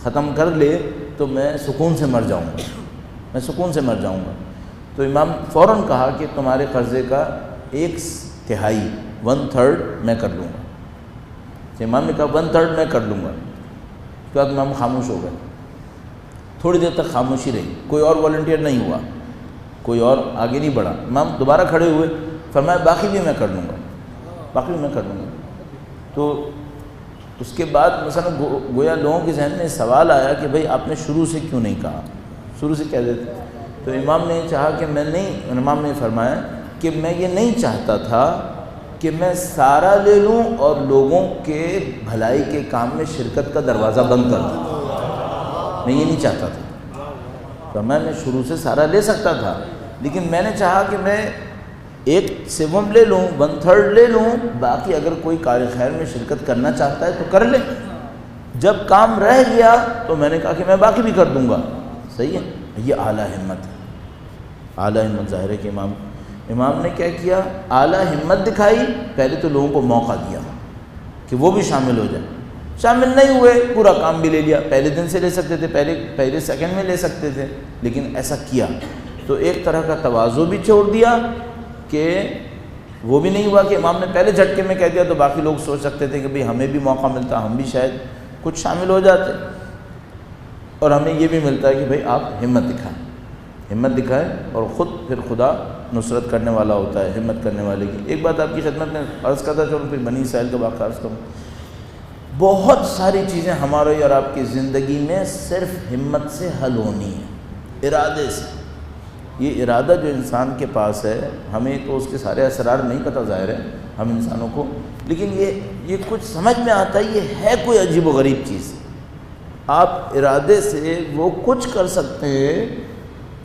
ختم کر لے تو میں سکون سے مر جاؤں گا، میں سکون سے مر جاؤں گا۔ تو امام فوراً کہا کہ تمہارے قرضے کا 1/3 1/3 میں کر لوں گا. تو امام نے کہا 1/3 میں کر لوں گا. اس کے بعد امام خاموش ہو گئے. تھوڑی دیر تک خاموشی رہی, کوئی اور والنٹیئر نہیں ہوا, کوئی اور آگے نہیں بڑھا. امام دوبارہ کھڑے ہوئے, فرمایا باقی بھی میں کر لوں گا, باقی بھی میں کر لوں گا. تو اس کے بعد مثلا گویا لوگوں کے ذہن میں سوال آیا کہ بھئی آپ نے شروع سے کیوں نہیں کہا, شروع سے کہہ دیتے. تو امام نے چاہا کہ امام نے فرمایا کہ میں یہ نہیں چاہتا تھا کہ میں سارا لے لوں اور لوگوں کے بھلائی کے کام میں شرکت کا دروازہ بند کر دوں. میں یہ نہیں چاہتا تھا. فرمایا میں شروع سے سارا لے سکتا تھا, لیکن میں نے چاہا کہ میں 1/7 لے لوں, 1/3 لے لوں, باقی اگر کوئی کار خیر میں شرکت کرنا چاہتا ہے تو کر لے. جب کام رہ گیا تو میں نے کہا کہ میں باقی بھی کر دوں گا. صحیح ہے, یہ اعلیٰ ہمت ہے. اعلیٰ ہمت ظاہر ہے کہ امام نے کیا کیا, اعلیٰ ہمت دکھائی. پہلے تو لوگوں کو موقع دیا کہ وہ بھی شامل ہو جائے. شامل نہیں ہوئے, پورا کام بھی لے لیا. پہلے دن سے لے سکتے تھے, پہلے سیکنڈ میں لے سکتے تھے, لیکن ایسا کیا تو ایک طرح کا تواضع بھی چھوڑ دیا کہ وہ بھی نہیں ہوا کہ امام نے پہلے جھٹکے میں کہہ دیا تو باقی لوگ سوچ سکتے تھے کہ بھئی ہمیں بھی موقع ملتا, ہم بھی شاید کچھ شامل ہو جاتے, اور ہمیں یہ بھی ملتا ہے کہ بھئی آپ ہمت دکھائیں اور خود پھر خدا نصرت کرنے والا ہوتا ہے ہمت کرنے والے کی. ایک بات آپ کی خدمت میں عرض کرتا چلوں, پھر بنی اسرائیل کا واقعہ عرض کروں. بہت ساری چیزیں ہمارے اور آپ کی زندگی میں صرف ہمت سے حل ہونی ہے, ارادے سے. یہ ارادہ جو انسان کے پاس ہے, ہمیں تو اس کے سارے اسرار نہیں پتہ ظاہر ہے ہم انسانوں کو, لیکن یہ کچھ سمجھ میں آتا ہے یہ ہے کوئی عجیب و غریب چیز. آپ ارادے سے وہ کچھ کر سکتے ہیں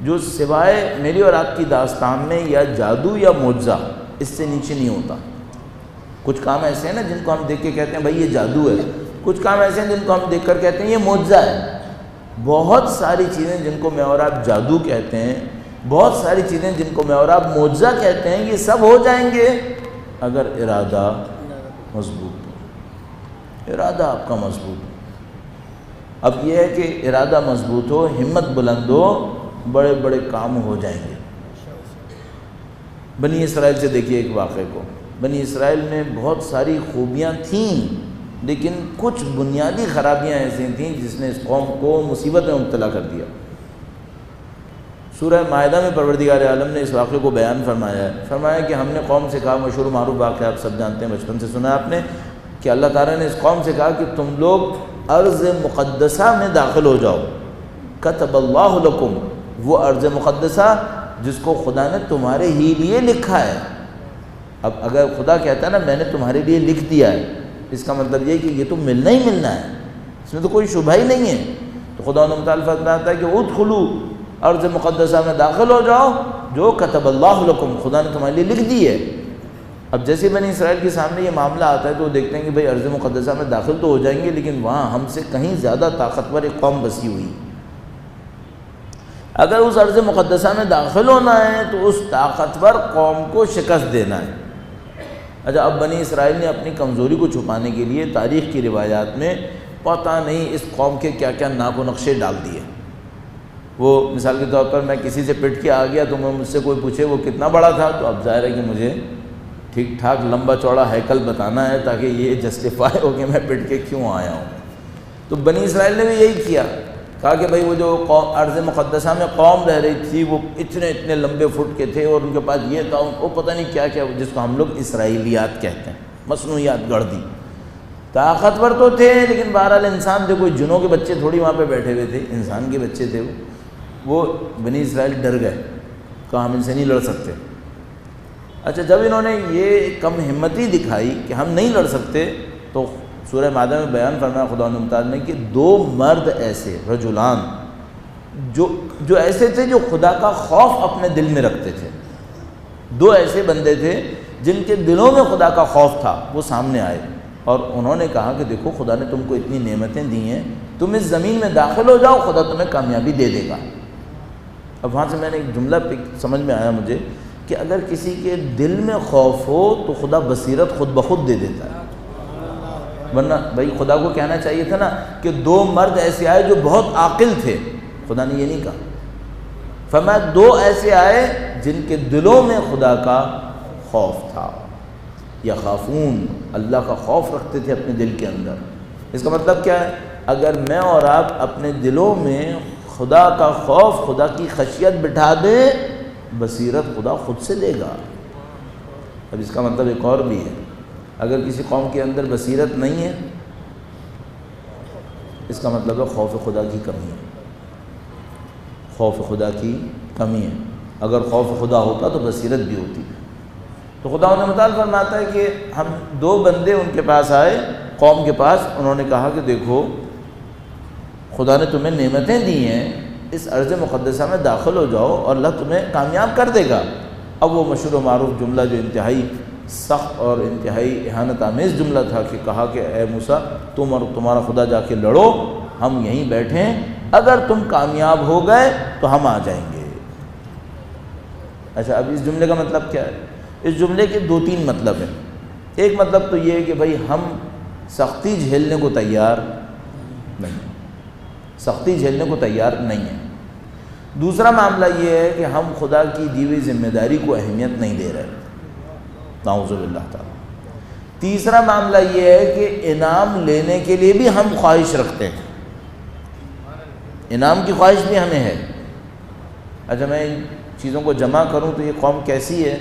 جو سوائے میری اور آپ کی داستان میں یا جادو یا معجزہ اس سے نیچے نہیں ہوتا. کچھ کام ایسے ہیں نا جن کو ہم دیکھ کے کہتے ہیں بھائی یہ جادو ہے, کچھ کام ایسے ہیں جن کو ہم دیکھ کر کہتے ہیں یہ معجزہ ہے. بہت ساری چیزیں جن کو میں اور آپ جادو کہتے ہیں, بہت ساری چیزیں جن کو میں اور آپ معجزہ کہتے ہیں, یہ سب ہو جائیں گے اگر ارادہ مضبوط ہو. ارادہ آپ کا مضبوط ہو. اب یہ ہے کہ ارادہ مضبوط ہو, ہمت بلند ہو, بڑے بڑے کام ہو جائیں گے. بنی اسرائیل سے دیکھیے ایک واقعے کو. بنی اسرائیل میں بہت ساری خوبیاں تھیں, لیکن کچھ بنیادی خرابیاں ایسی تھیں جس نے اس قوم کو مصیبت میں مبتلا کر دیا. سورہ مائدہ میں پروردگار عالم نے اس واقعے کو بیان فرمایا کہ ہم نے قوم سے کہا, مشہور معروف واقعہ آپ سب جانتے ہیں, بچپن سے سنا ہے آپ نے, کہ اللہ تعالیٰ نے اس قوم سے کہا کہ تم لوگ ارض مقدسہ میں داخل ہو جاؤ. کتب اللہ لکم, وہ ارض مقدسہ جس کو خدا نے تمہارے ہی لیے لکھا ہے. اب اگر خدا کہتا ہے نا میں نے تمہارے لیے لکھ دیا ہے, اس کا مطلب یہ کہ یہ تو ملنا ہی ملنا ہے, اس میں تو کوئی شبہ ہی نہیں ہے. تو خدا نے متعال فرماتا ہے کہ ادخلوا ارض مقدسہ میں داخل ہو جاؤ جو کتب اللہ لکم, خدا نے تمہارے لیے لکھ دی ہے. اب جیسے بنی اسرائیل کے سامنے یہ معاملہ آتا ہے تو وہ دیکھتے ہیں کہ بھئی ارض مقدسہ میں داخل تو ہو جائیں گے, لیکن وہاں ہم سے کہیں زیادہ طاقتور ایک قوم بسی ہوئی. اگر اس ارض مقدسہ میں داخل ہونا ہے تو اس طاقتور قوم کو شکست دینا ہے. اچھا, اب بنی اسرائیل نے اپنی کمزوری کو چھپانے کے لیے تاریخ کی روایات میں پتہ نہیں اس قوم کے کیا کیا ناک و نقشے ڈال دیے. وہ مثال کے طور پر میں کسی سے پٹ کے آ گیا تو مجھ سے کوئی پوچھے وہ کتنا بڑا تھا, تو اب ظاہر ہے کہ مجھے ٹھیک ٹھاک لمبا چوڑا ہیکل بتانا ہے تاکہ یہ جسٹیفائی ہو کہ میں پٹ کے کیوں آیا ہوں. تو بنی اسرائیل نے بھی یہی کیا, کہا کہ بھئی وہ جو ارض مقدسہ میں قوم رہ رہی تھی وہ اتنے لمبے فٹ کے تھے, اور ان کے پاس یہ تھا, وہ پتہ نہیں کیا کیا, جس کو ہم لوگ اسرائیلیات کہتے ہیں, مصنوعیات گڑھ دی. طاقتور تو تھے لیکن بہرحال انسان تھے, کوئی جنوں کے بچے تھوڑی وہاں پہ بیٹھے ہوئے تھے, انسان کے بچے تھے. وہ بنی اسرائیل ڈر گئے, کہا ہم ان سے نہیں لڑ سکتے. اچھا, جب انہوں نے یہ کم ہمتی دکھائی کہ ہم نہیں لڑ سکتے, تو سورہ مائدہ میں بیان فرمایا خدا ممتاز نے کہ 2 مرد ایسے رجلان جو ایسے تھے جو خدا کا خوف اپنے دل میں رکھتے تھے. 2 ایسے بندے تھے جن کے دلوں میں خدا کا خوف تھا, وہ سامنے آئے اور انہوں نے کہا کہ دیکھو خدا نے تم کو اتنی نعمتیں دی ہیں, تم اس زمین میں داخل ہو جاؤ, خدا تمہیں کامیابی دے دے گا. اب وہاں سے میں نے ایک جملہ سمجھ میں آیا مجھے کہ اگر کسی کے دل میں خوف ہو تو خدا بصیرت خود بخود دے دیتا ہے. ورنہ بھائی خدا کو کہنا چاہیے تھا نا کہ 2 مرد ایسے آئے جو بہت عاقل تھے, خدا نے یہ نہیں کہا. فرمایا دو ایسے آئے جن کے دلوں میں خدا کا خوف تھا، یخافون، اللہ کا خوف رکھتے تھے اپنے دل کے اندر۔ اس کا مطلب کیا ہے؟ اگر میں اور آپ اپنے دلوں میں خدا کا خوف، خدا کی خشیت بٹھا دیں، بصیرت خدا خود سے دے گا۔ اب اس کا مطلب ایک اور بھی ہے، اگر کسی قوم کے اندر بصیرت نہیں ہے، اس کا مطلب ہے خوف خدا کی کمی ہے، خوف خدا کی کمی ہے۔ اگر خوف خدا ہوتا تو بصیرت بھی ہوتی۔ تو خدا نے متعال فرماتا ہے کہ ہم دو بندے ان کے پاس آئے، قوم کے پاس، انہوں نے کہا کہ دیکھو خدا نے تمہیں نعمتیں دی ہیں، اس ارض مقدسہ میں داخل ہو جاؤ اور اللہ تمہیں کامیاب کر دے گا۔ اب وہ مشہور و معروف جملہ جو انتہائی سخت اور انتہائی اہانت آمیز جملہ تھا کہ کہا کہ اے موسیٰ تم اور تمہارا خدا جا کے لڑو، ہم یہیں بیٹھے ہیں، اگر تم کامیاب ہو گئے تو ہم آ جائیں گے۔ اچھا، اب اس جملے کا مطلب کیا ہے؟ اس جملے کے دو تین مطلب ہیں۔ ایک مطلب تو یہ ہے کہ بھائی ہم سختی جھیلنے کو تیار نہیں، سختی جھیلنے کو تیار نہیں ہیں۔ دوسرا معاملہ یہ ہے کہ ہم خدا کی دی ہوئی ذمہ داری کو اہمیت نہیں دے رہے، نعوذ باللہ تعالیٰ۔ تیسرا معاملہ یہ ہے کہ انعام لینے کے لیے بھی ہم خواہش رکھتے ہیں، انعام کی خواہش بھی ہمیں ہے۔ اچھا، میں ان چیزوں کو جمع کروں تو یہ قوم کیسی ہے؟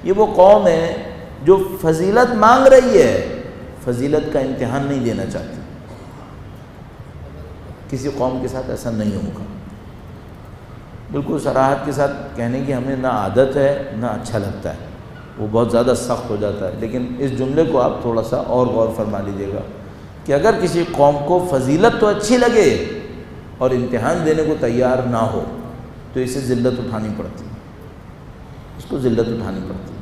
یہ وہ قوم ہے جو فضیلت مانگ رہی ہے، فضیلت کا امتحان نہیں دینا چاہتی۔ کسی قوم کے ساتھ ایسا نہیں ہوگا۔ بالکل صراحت کے ساتھ کہنے کی ہمیں نہ عادت ہے نہ اچھا لگتا ہے، وہ بہت زیادہ سخت ہو جاتا ہے، لیکن اس جملے کو آپ تھوڑا سا اور غور فرما لیجیے گا کہ اگر کسی قوم کو فضیلت تو اچھی لگے اور امتحان دینے کو تیار نہ ہو تو اسے ذلت اٹھانی پڑتی، اس کو ذلت اٹھانی پڑتی۔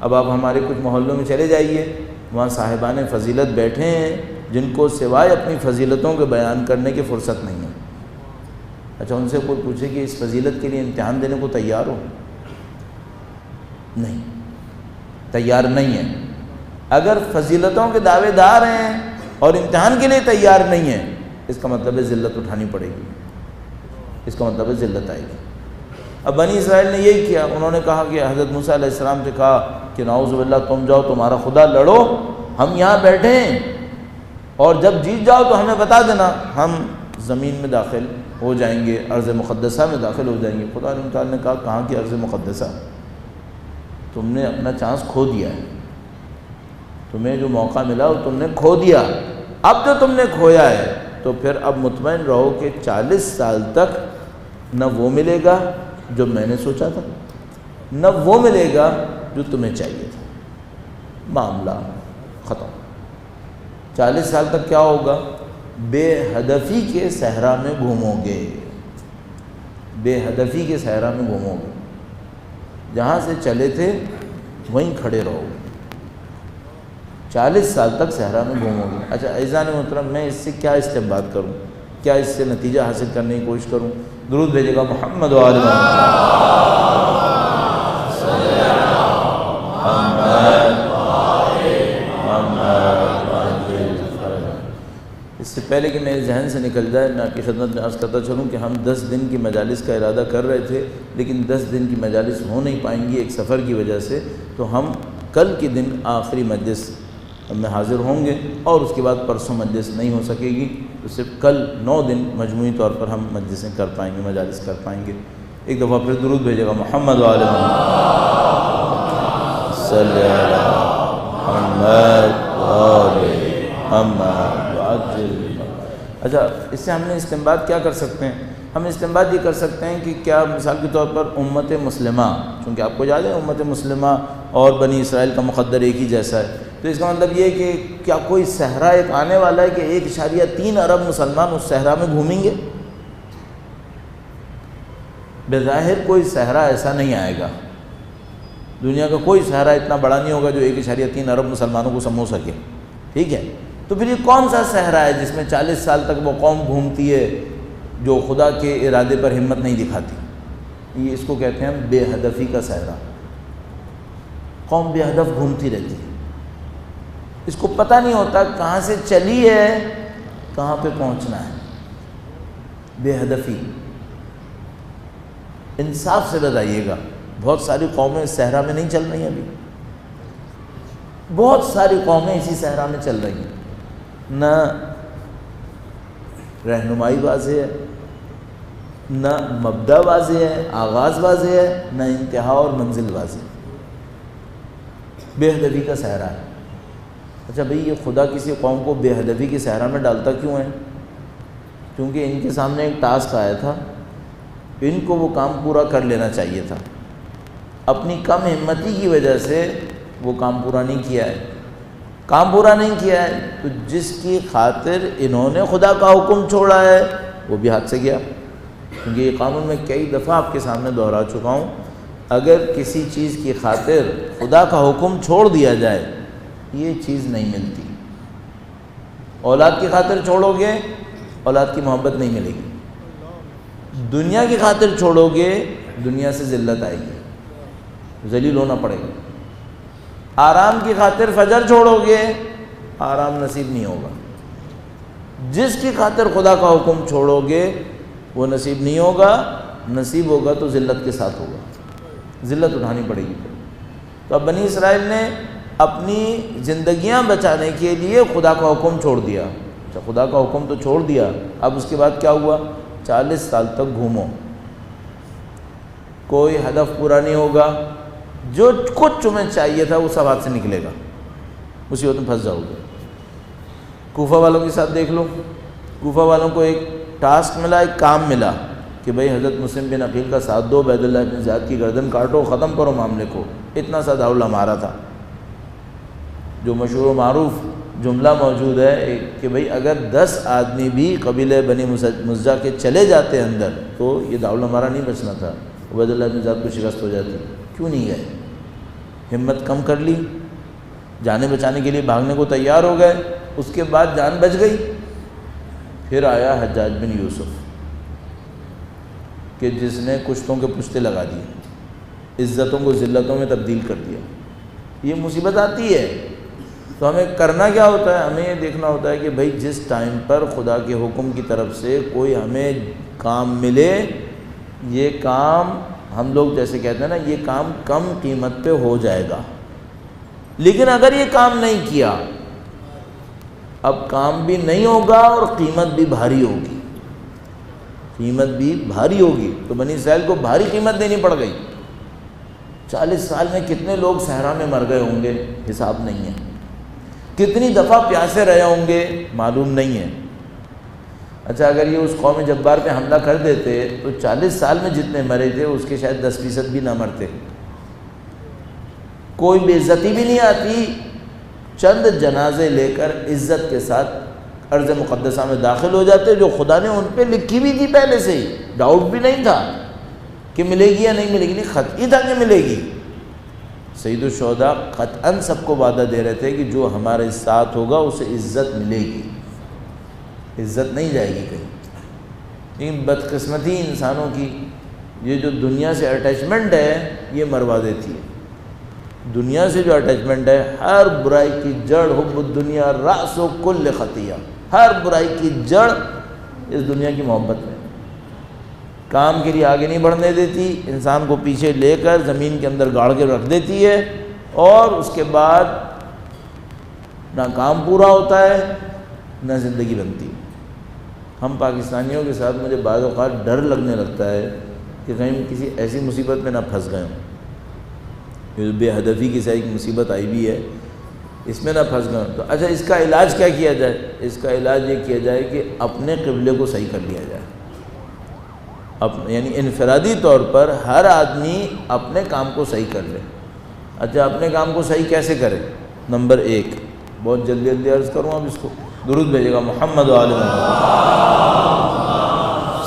اب آپ ہمارے کچھ محلوں میں چلے جائیے، وہاں صاحبان فضیلت بیٹھے ہیں جن کو سوائے اپنی فضیلتوں کے بیان کرنے کی فرصت نہیں ہے۔ اچھا، ان سے کوئی پوچھے کہ اس فضیلت کے لیے امتحان دینے کو تیار ہو؟ نہیں، تیار نہیں ہے۔ اگر فضیلتوں کے دعوے دار ہیں اور امتحان کے لیے تیار نہیں ہیں، اس کا مطلب ہے ذلت اٹھانی پڑے گی، اس کا مطلب ہے ذلت آئے گی۔ اب بنی اسرائیل نے یہی کیا، انہوں نے کہا کہ حضرت موسیٰ علیہ السلام سے کہا کہ نعوذ باللہ تم جاؤ تمہارا خدا لڑو، ہم یہاں بیٹھے ہیں اور جب جیت جاؤ تو ہمیں بتا دینا، ہم زمین میں داخل ہو جائیں گے، ارض مقدسہ میں داخل ہو جائیں گے۔ خدا نے کہا کہاں کی ارض مقدسہ؟ تم نے اپنا چانس کھو دیا ہے، تمہیں جو موقع ملا وہ تم نے کھو دیا۔ اب جو تم نے کھویا ہے تو پھر اب مطمئن رہو کہ 40 سال تک نہ وہ ملے گا جو میں نے سوچا تھا، نہ وہ ملے گا جو تمہیں چاہیے تھا۔ معاملہ ختم۔ 40 سال تک کیا ہوگا؟ بے ہدفی کے صحرا میں گھومو گے، بے ہدفی کے صحرا میں گھومو گے، جہاں سے چلے تھے وہیں کھڑے رہو گے، 40 سال تک صحرا میں گھومو گے۔ اچھا عزیزان محترم، میں اس سے کیا استنباط کروں، کیا اس سے نتیجہ حاصل کرنے کی کوشش کروں؟ درود بھیجے گا محمد و آل اس سے پہلے کہ میرے ذہن سے نکل جائے، میں آپ کی خدمت میں عرض کرتا چلوں کہ ہم 10 دن کی مجالس کا ارادہ کر رہے تھے، لیکن 10 دن کی مجالس ہو نہیں پائیں گی ایک سفر کی وجہ سے، تو ہم کل کے دن آخری مجلس میں حاضر ہوں گے اور اس کے بعد پرسوں مجلس نہیں ہو سکے گی، تو صرف کل 9 دن مجموعی طور پر ہم مجلسیں کر پائیں گے، مجالس کر پائیں گے۔ ایک دفعہ پھر درود بھیجے گا محمد و آل محمد صلی اللہ محمد و آل محمد۔ اچھا، اس سے ہم نے استنباط کیا کر سکتے ہیں؟ ہم استنباط یہ کر سکتے ہیں کہ کیا مثال کے طور پر امت مسلمہ، چونکہ آپ کو یاد ہے امت مسلمہ اور بنی اسرائیل کا مقدر ایک ہی جیسا ہے، تو اس کا مطلب یہ ہے کہ کیا کوئی صحرا ایک آنے والا ہے کہ 1.3 ارب مسلمان اس صحرا میں گھومیں گے؟ بظاہر کوئی صحرا ایسا نہیں آئے گا، دنیا کا کوئی صحرا اتنا بڑا نہیں ہوگا جو 1.3 ارب مسلمانوں کو سمو سکے، ٹھیک ہے؟ تو پھر یہ کون سا صحرا ہے جس میں 40 سال تک وہ قوم گھومتی ہے جو خدا کے ارادے پر ہمت نہیں دکھاتی؟ یہ اس کو کہتے ہیں بے ہدفی کا صحرا۔ قوم بے ہدف گھومتی رہتی ہے، اس کو پتہ نہیں ہوتا کہاں سے چلی ہے کہاں پہ پہنچنا ہے، بے ہدفی۔ انصاف سے بتائیے گا، بہت ساری قومیں اس صحرا میں نہیں چل رہی ہیں، ابھی بہت ساری قومیں اسی صحرا میں چل رہی ہیں، نہ رہنمائی واضح ہے، نہ مبدا واضح ہے، آغاز واضح ہے، نہ انتہا اور منزل واضح، بے ہدفی کا صحرا ہے۔ اچھا بھئی، یہ خدا کسی قوم کو بے ہدفی کے صحرا میں ڈالتا کیوں ہے؟ کیونکہ ان کے سامنے ایک ٹاسک آیا تھا، ان کو وہ کام پورا کر لینا چاہیے تھا، اپنی کم ہمتی کی وجہ سے وہ کام پورا نہیں کیا ہے۔ کام پورا نہیں کیا ہے تو جس کی خاطر انہوں نے خدا کا حکم چھوڑا ہے وہ بھی ہاتھ سے گیا، کیونکہ یہ قانون میں کئی دفعہ آپ کے سامنے دہرا چکا ہوں، اگر کسی چیز کی خاطر خدا کا حکم چھوڑ دیا جائے یہ چیز نہیں ملتی۔ اولاد کی خاطر چھوڑو گے اولاد کی محبت نہیں ملے گی، دنیا کی خاطر چھوڑو گے دنیا سے ذلت آئے گی، ذلیل ہونا پڑے گا، آرام کی خاطر فجر چھوڑو گے آرام نصیب نہیں ہوگا، جس کی خاطر خدا کا حکم چھوڑو گے وہ نصیب نہیں ہوگا، نصیب ہوگا تو ذلت کے ساتھ ہوگا، ذلت اٹھانی پڑے گی۔ تو اب بنی اسرائیل نے اپنی زندگیاں بچانے کے لیے خدا کا حکم چھوڑ دیا۔ اچھا، خدا کا حکم تو چھوڑ دیا، اب اس کے بعد کیا ہوا؟ 40 سال تک گھومو، کوئی ہدف پورا نہیں ہوگا، جو کچھ تمہیں چاہیے تھا وہ سب ہاتھ سے نکلے گا، مصیبت میں پھنس جاؤ گے۔ کوفہ والوں کے ساتھ دیکھ لو، کوفہ والوں کو ایک ٹاسک ملا، ایک کام ملا کہ بھئی حضرت مسلم بن عقیل کا ساتھ دو، عبید اللہ بن زیاد کی گردن کاٹو، ختم کرو معاملے کو۔ اتنا سا داؤلہ مارا تھا، جو مشہور و معروف جملہ موجود ہے کہ بھئی اگر 10 آدمی بھی قبیلہ بنی مزدہ کے چلے جاتے اندر تو یہ داؤلہ مارا نہیں بچنا تھا، عبید اللہ بن زیاد کو شکست ہو جاتی۔ کیوں نہیں گئے؟ ہمت کم کر لی، جانے بچانے کے لیے بھاگنے کو تیار ہو گئے، اس کے بعد جان بچ گئی۔ پھر آیا حجاج بن یوسف کہ جس نے کشتوں کے پشتے لگا دیے، عزتوں کو ذلتوں میں تبدیل کر دیا۔ یہ مصیبت آتی ہے تو ہمیں کرنا کیا ہوتا ہے؟ ہمیں یہ دیکھنا ہوتا ہے کہ بھئی جس ٹائم پر خدا کے حکم کی طرف سے کوئی ہمیں کام ملے، یہ کام ہم لوگ جیسے کہتے ہیں نا، یہ کام کم قیمت پہ ہو جائے گا، لیکن اگر یہ کام نہیں کیا اب کام بھی نہیں ہوگا اور قیمت بھی بھاری ہوگی، قیمت بھی بھاری ہوگی۔ تو بنی اسرائیل کو بھاری قیمت دینی پڑ گئی۔ 40 سال میں کتنے لوگ صحرا میں مر گئے ہوں گے حساب نہیں ہے، کتنی دفعہ پیاسے رہے ہوں گے معلوم نہیں ہے۔ اچھا، اگر یہ اس قوم جبار پہ حملہ کر دیتے تو 40 سال میں جتنے مرے تھے اس کے شاید 10% بھی نہ مرتے، کوئی بے عزتی بھی نہیں آتی، چند جنازے لے کر عزت کے ساتھ ارض مقدسہ میں داخل ہو جاتے، جو خدا نے ان پہ لکھی بھی تھی پہلے سے ہی، ڈاؤٹ بھی نہیں تھا کہ ملے گی یا نہیں ملے گی، نہیں قطعی تھا کہ ملے گی۔ سید الشہداء قطعاً سب کو وعدہ دے رہے تھے کہ جو ہمارے ساتھ ہوگا اسے عزت ملے گی، عزت نہیں جائے گی کہیں۔ لیکن بدقسمتی انسانوں کی، یہ جو دنیا سے اٹیچمنٹ ہے یہ مروا دیتی ہے۔ دنیا سے جو اٹیچمنٹ ہے، ہر برائی کی جڑ حب الدنیا رأس کل خطیہ، ہر برائی کی جڑ اس دنیا کی محبت میں، کام کے لیے آگے نہیں بڑھنے دیتی، انسان کو پیچھے لے کر زمین کے اندر گاڑ کے رکھ دیتی ہے، اور اس کے بعد نہ کام پورا ہوتا ہے نہ زندگی بنتی ہے۔ ہم پاکستانیوں کے ساتھ مجھے بعض اوقات ڈر لگنے لگتا ہے کہ کہیں کسی ایسی مصیبت میں نہ پھنس گئے ہوں، یہ بے ہدفی کی ایک مصیبت آئی بھی ہے، اس میں نہ پھنس گئے ہوں۔ تو اچھا، اس کا علاج کیا کیا جائے؟ اس کا علاج یہ کیا جائے کہ اپنے قبلے کو صحیح کر لیا جائے، یعنی انفرادی طور پر ہر آدمی اپنے کام کو صحیح کر لے۔ اچھا، اپنے کام کو صحیح کیسے کرے؟ نمبر 1، بہت جلدی جلدی عرض کروں اب اس کو، درود بھیجے گا محمد و آل محمد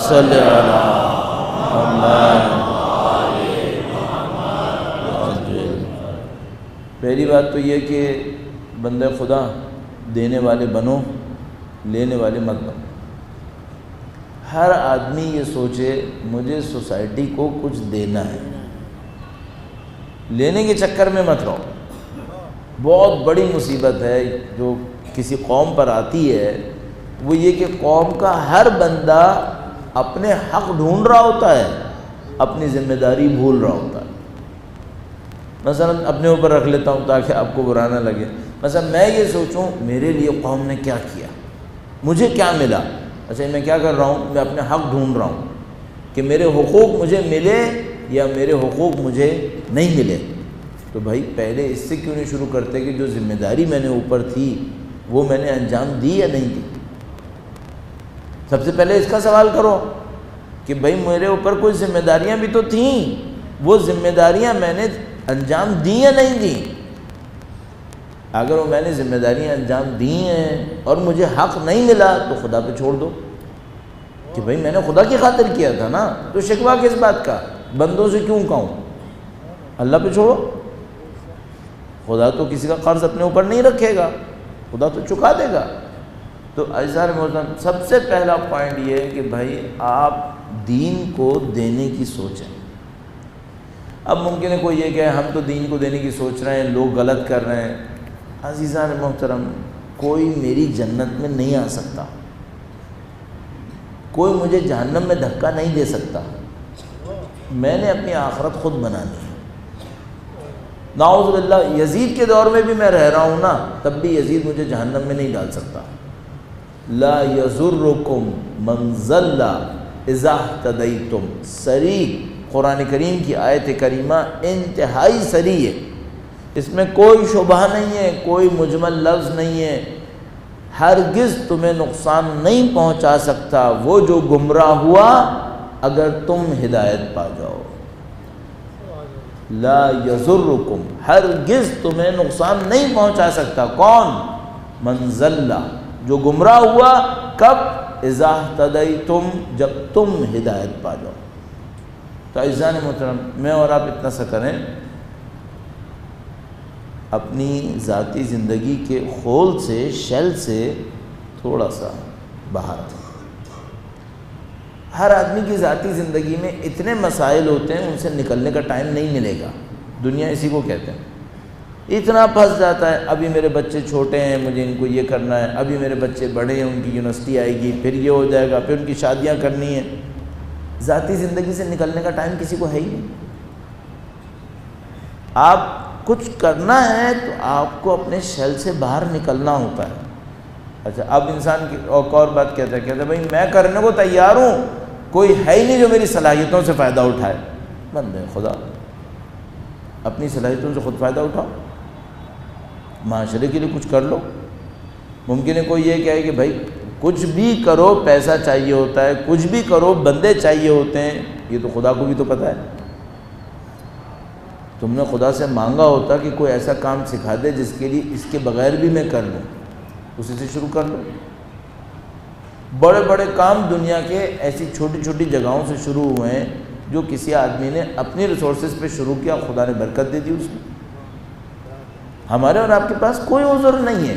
صلی اللہ علیہ۔ پہلی بات تو یہ کہ بندے خدا دینے والے بنو، لینے والے مت بنو۔ ہر آدمی یہ سوچے مجھے سوسائٹی کو کچھ دینا ہے، لینے کے چکر میں مت رہو۔ بہت بڑی مصیبت ہے جو کسی قوم پر آتی ہے، وہ یہ کہ قوم کا ہر بندہ اپنے حق ڈھونڈ رہا ہوتا ہے، اپنی ذمہ داری بھول رہا ہوتا ہے. مثلا اپنے اوپر رکھ لیتا ہوں تاکہ آپ کو برا نہ لگے. مثلا میں یہ سوچوں میرے لیے قوم نے کیا کیا, مجھے کیا ملا. اچھا میں کیا کر رہا ہوں, میں اپنے حق ڈھونڈ رہا ہوں کہ میرے حقوق مجھے ملے یا میرے حقوق مجھے نہیں ملے. تو بھائی پہلے اس سے کیوں نہیں شروع کرتے کہ جو ذمہ داری میں نے اوپر تھی وہ میں نے انجام دی یا نہیں دی. سب سے پہلے اس کا سوال کرو کہ بھائی میرے اوپر کوئی ذمہ داریاں بھی تو تھیں, وہ ذمہ داریاں میں نے انجام دی یا نہیں دی. اگر وہ میں نے ذمہ داریاں انجام دی ہیں اور مجھے حق نہیں ملا تو خدا پہ چھوڑ دو کہ بھائی میں نے خدا کی خاطر کیا تھا نا, تو شکوہ کس بات کا, بندوں سے کیوں کہوں, اللہ پہ چھوڑو. خدا تو کسی کا قرض اپنے اوپر نہیں رکھے گا, خدا تو چکا دے گا. تو عزیزان محترم سب سے پہلا پوائنٹ یہ ہے کہ بھائی آپ دین کو دینے کی سوچیں. اب ممکن ہے کوئی یہ کہ ہم تو دین کو دینے کی سوچ رہے ہیں, لوگ غلط کر رہے ہیں. عزیزان محترم کوئی میری جنت میں نہیں آ سکتا, کوئی مجھے جہنم میں دھکا نہیں دے سکتا. میں نے اپنی آخرت خود بنانی ہے. نعوذ باللہ یزید کے دور میں بھی میں رہ رہا ہوں نا, تب بھی یزید مجھے جہنم میں نہیں ڈال سکتا. لا یضرکم من ضل اذا اہتدیتم, صریح قرآن کریم کی آیت کریمہ انتہائی صریح ہے, اس میں کوئی شبہ نہیں ہے, کوئی مجمل لفظ نہیں ہے. ہرگز تمہیں نقصان نہیں پہنچا سکتا وہ جو گمراہ ہوا اگر تم ہدایت پا جاؤ. لا یضرکم, ہرگز تمہیں نقصان نہیں پہنچا سکتا. کون؟ من ضل, جو گمراہ ہوا. کب؟ اذا اہتدیتم, جب تم ہدایت پا جاؤ. تو عزیزان محترم میں اور آپ اتنا سا کریں, اپنی ذاتی زندگی کے خول سے, شیل سے تھوڑا سا باہر. ہر آدمی کی ذاتی زندگی میں اتنے مسائل ہوتے ہیں ان سے نکلنے کا ٹائم نہیں ملے گا. دنیا اسی کو کہتے ہیں. اتنا پھنس جاتا ہے, ابھی میرے بچے چھوٹے ہیں مجھے ان کو یہ کرنا ہے, ابھی میرے بچے بڑے ہیں ان کی یونیورسٹی آئے گی, پھر یہ ہو جائے گا, پھر ان کی شادیاں کرنی ہیں. ذاتی زندگی سے نکلنے کا ٹائم کسی کو ہے ہی نہیں. آپ کچھ کرنا ہے تو آپ کو اپنے شیل سے باہر نکلنا ہوتا ہے. اچھا اب انسان کی اور بات کہتا ہے بھائی میں کرنے کو تیار ہوں, کوئی ہے ہی نہیں جو میری صلاحیتوں سے فائدہ اٹھائے. بندے خدا اپنی صلاحیتوں سے خود فائدہ اٹھاؤ, معاشرے کے لیے کچھ کر لو. ممکن ہے کوئی یہ کہے کہ بھائی کچھ بھی کرو پیسہ چاہیے ہوتا ہے, کچھ بھی کرو بندے چاہیے ہوتے ہیں. یہ تو خدا کو بھی تو پتہ ہے. تم نے خدا سے مانگا ہوتا کہ کوئی ایسا کام سکھا دے جس کے لیے اس کے بغیر بھی میں کر لوں, اسی سے شروع کر لو. بڑے بڑے کام دنیا کے ایسی چھوٹی چھوٹی جگہوں سے شروع ہوئے ہیں جو کسی آدمی نے اپنی ریسورسز پہ شروع کیا, خدا نے برکت دے دی اس میں. ہمارے اور آپ کے پاس کوئی عذر نہیں ہے.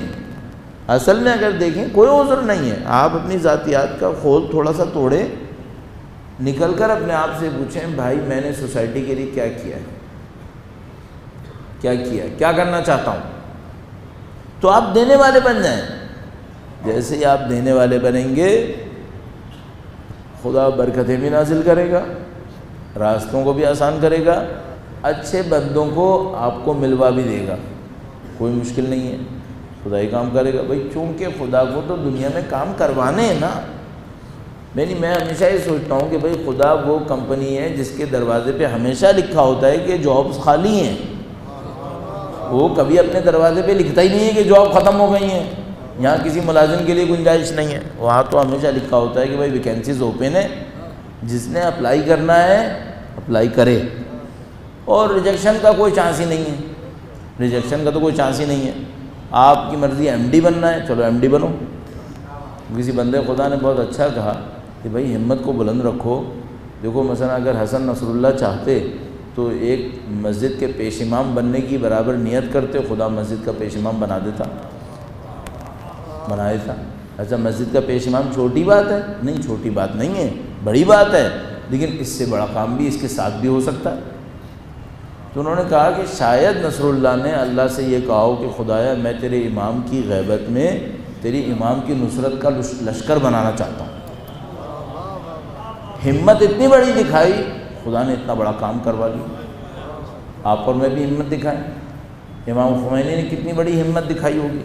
اصل میں اگر دیکھیں کوئی عذر نہیں ہے. آپ اپنی ذاتیات کا خول تھوڑا سا توڑیں, نکل کر اپنے آپ سے پوچھیں بھائی میں نے سوسائٹی کے لیے کیا کیا ہے, کیا کرنا چاہتا ہوں. تو آپ دینے والے بن جائیں. جیسے ہی آپ دینے والے بنیں گے خدا برکتیں بھی نازل کرے گا, راستوں کو بھی آسان کرے گا, اچھے بندوں کو آپ کو ملوا بھی دے گا. کوئی مشکل نہیں ہے, خدا ہی کام کرے گا. بھائی چونکہ خدا کو تو دنیا میں کام کروانے ہیں نا. میں ہمیشہ یہ سوچتا ہوں کہ بھائی خدا وہ کمپنی ہے جس کے دروازے پہ ہمیشہ لکھا ہوتا ہے کہ جابس خالی ہیں. وہ کبھی اپنے دروازے پہ لکھتا ہی نہیں ہے کہ جاب ختم ہو گئی ہیں, یہاں کسی ملازم کے لیے گنجائش نہیں ہے. وہاں تو ہمیشہ لکھا ہوتا ہے کہ بھائی ویکینسیز اوپن ہے, جس نے اپلائی کرنا ہے اپلائی کرے. اور ریجیکشن کا کوئی چانس ہی نہیں ہے. ریجیکشن کا تو کوئی چانس ہی نہیں ہے. آپ کی مرضی ایم ڈی بننا ہے, چلو ایم ڈی بنو. کسی بندے خدا نے بہت اچھا کہا کہ بھائی ہمت کو بلند رکھو. دیکھو مثلا اگر حسن نصر اللہ چاہتے تو ایک مسجد کے پیش امام بننے کی برابر نیت کرتے, خدا مسجد کا پیش امام بنا دیتا. اچھا مسجد کا پیش امام چھوٹی بات ہے؟ نہیں, چھوٹی بات نہیں ہے, بڑی بات ہے, لیکن اس سے بڑا کام بھی اس کے ساتھ بھی ہو سکتا ہے. تو انہوں نے کہا کہ شاید نصر اللہ نے اللہ سے یہ کہا ہو کہ خدایا میں تیرے امام کی غیبت میں تیری امام کی نصرت کا لشکر بنانا چاہتا ہوں. ہمت اتنی بڑی دکھائی, خدا نے اتنا بڑا کام کروا لیا. آپ اور میں بھی ہمت دکھائیں. امام خمینی نے کتنی بڑی ہمت دکھائی ہوگی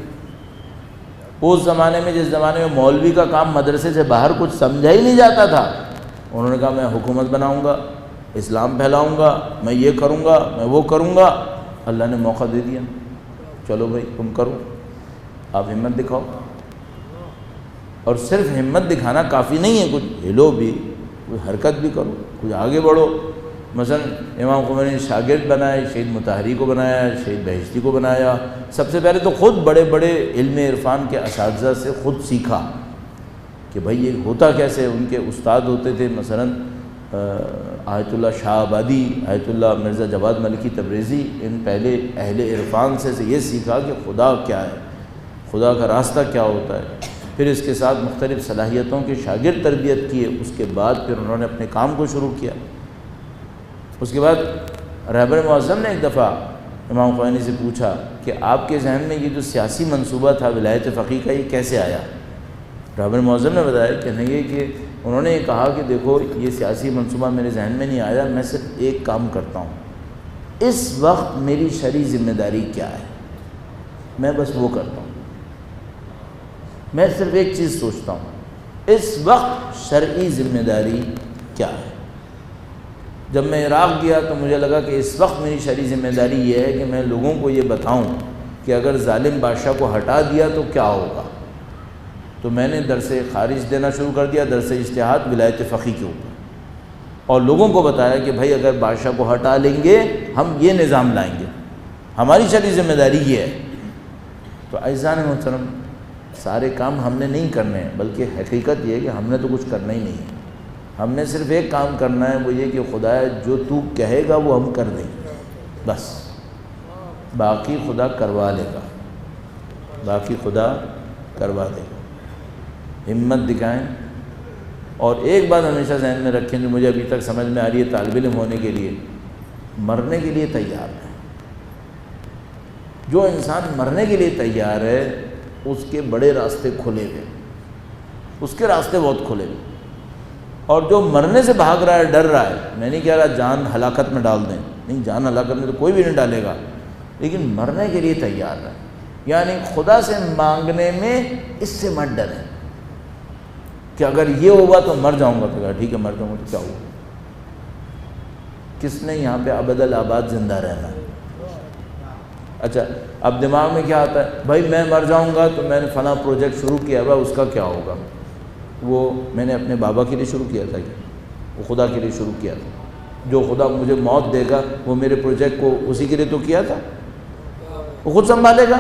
اس زمانے میں، جس زمانے میں مولوی کا کام مدرسے سے باہر کچھ سمجھا ہی نہیں جاتا تھا. انہوں نے کہا میں حکومت بناؤں گا، اسلام پھیلاؤں گا، میں یہ کروں گا، میں وہ کروں گا. اللہ نے موقع دے دیا، چلو بھائی تم کرو، آپ ہمت دکھاؤ. اور صرف ہمت دکھانا کافی نہیں ہے، کچھ ہلو بھی، کوئی حرکت بھی کرو، کچھ آگے بڑھو. مثلا امام خمینی نے شاگرد بنائے، شہید مطہری کو بنایا، شہید بہشتی کو بنایا. سب سے پہلے تو خود بڑے بڑے علم عرفان کے اساتذہ سے خود سیکھا کہ بھئی یہ ہوتا کیسے. ان کے استاد ہوتے تھے مثلا آیت اللہ شاہ آبادی، آیت اللہ مرزا جواد ملکی تبریزی. ان پہلے اہل عرفان سے یہ سیکھا کہ خدا کیا ہے، خدا کا راستہ کیا ہوتا ہے. پھر اس کے ساتھ مختلف صلاحیتوں کے شاگرد تربیت کیے. اس کے بعد پھر انہوں نے اپنے کام کو شروع کیا. اس کے بعد رہبر معظم نے ایک دفعہ امام خمینی سے پوچھا کہ آپ کے ذہن میں یہ جو سیاسی منصوبہ تھا ولایت فقیہ کا، یہ کیسے آیا؟ رہبر معظم نے بتایا کہ نہیں، کہ انہوں نے یہ کہا کہ دیکھو یہ سیاسی منصوبہ میرے ذہن میں نہیں آیا، میں صرف ایک کام کرتا ہوں، اس وقت میری شرعی ذمہ داری کیا ہے، میں بس وہ کرتا ہوں. میں صرف ایک چیز سوچتا ہوں، اس وقت شرعی ذمہ داری کیا ہے. جب میں عراق گیا تو مجھے لگا کہ اس وقت میری شرعی ذمہ داری یہ ہے کہ میں لوگوں کو یہ بتاؤں کہ اگر ظالم بادشاہ کو ہٹا دیا تو کیا ہوگا. تو میں نے درس خارج دینا شروع کر دیا، درس اجتہاد ولایت فقیہ کے اوپر، اور لوگوں کو بتایا کہ بھائی اگر بادشاہ کو ہٹا لیں گے ہم یہ نظام لائیں گے، ہماری شرعی ذمہ داری یہ ہے. تو عزیزان محترم، سارے کام ہم نے نہیں کرنے ہیں، بلکہ حقیقت یہ ہے کہ ہم نے تو کچھ کرنا ہی نہیں ہے. ہم نے صرف ایک کام کرنا ہے، وہ یہ کہ خدایا جو تو کہے گا وہ ہم کر دیں گے، بس باقی خدا کروا لے گا، باقی خدا کروا دے گا. ہمت دکھائیں. اور ایک بات ہمیشہ ذہن میں رکھیں جو مجھے ابھی تک سمجھ میں آ رہی ہے، طالب علم ہونے کے لیے مرنے کے لیے تیار ہے. جو انسان مرنے کے لیے تیار ہے اس کے بڑے راستے کھلے ہوئے، اس کے راستے بہت کھلے ہوئے. اور جو مرنے سے بھاگ رہا ہے، ڈر رہا ہے، میں نہیں کہہ رہا جان ہلاکت میں ڈال دیں، نہیں، جان ہلاکت میں تو کوئی بھی نہیں ڈالے گا، لیکن مرنے کے لیے تیار ہے. یعنی خدا سے مانگنے میں اس سے مت ڈریں کہ اگر یہ ہوگا تو مر جاؤں گا. تو کہا ٹھیک ہے مر جاؤں گا تو کیا ہوا. کس نے یہاں پہ ابد الآباد زندہ رہنا ہے؟ اچھا اب دماغ میں کیا آتا ہے، بھائی میں مر جاؤں گا تو میں نے فلاں پروجیکٹ شروع کیا ہوا، اس کا کیا ہوگا؟ وہ میں نے اپنے بابا کے لیے شروع کیا تھا، وہ خدا کے لیے شروع کیا تھا. جو خدا مجھے موت دے گا وہ میرے پروجیکٹ کو اسی کے لیے تو کیا تھا، وہ خود سنبھالے گا.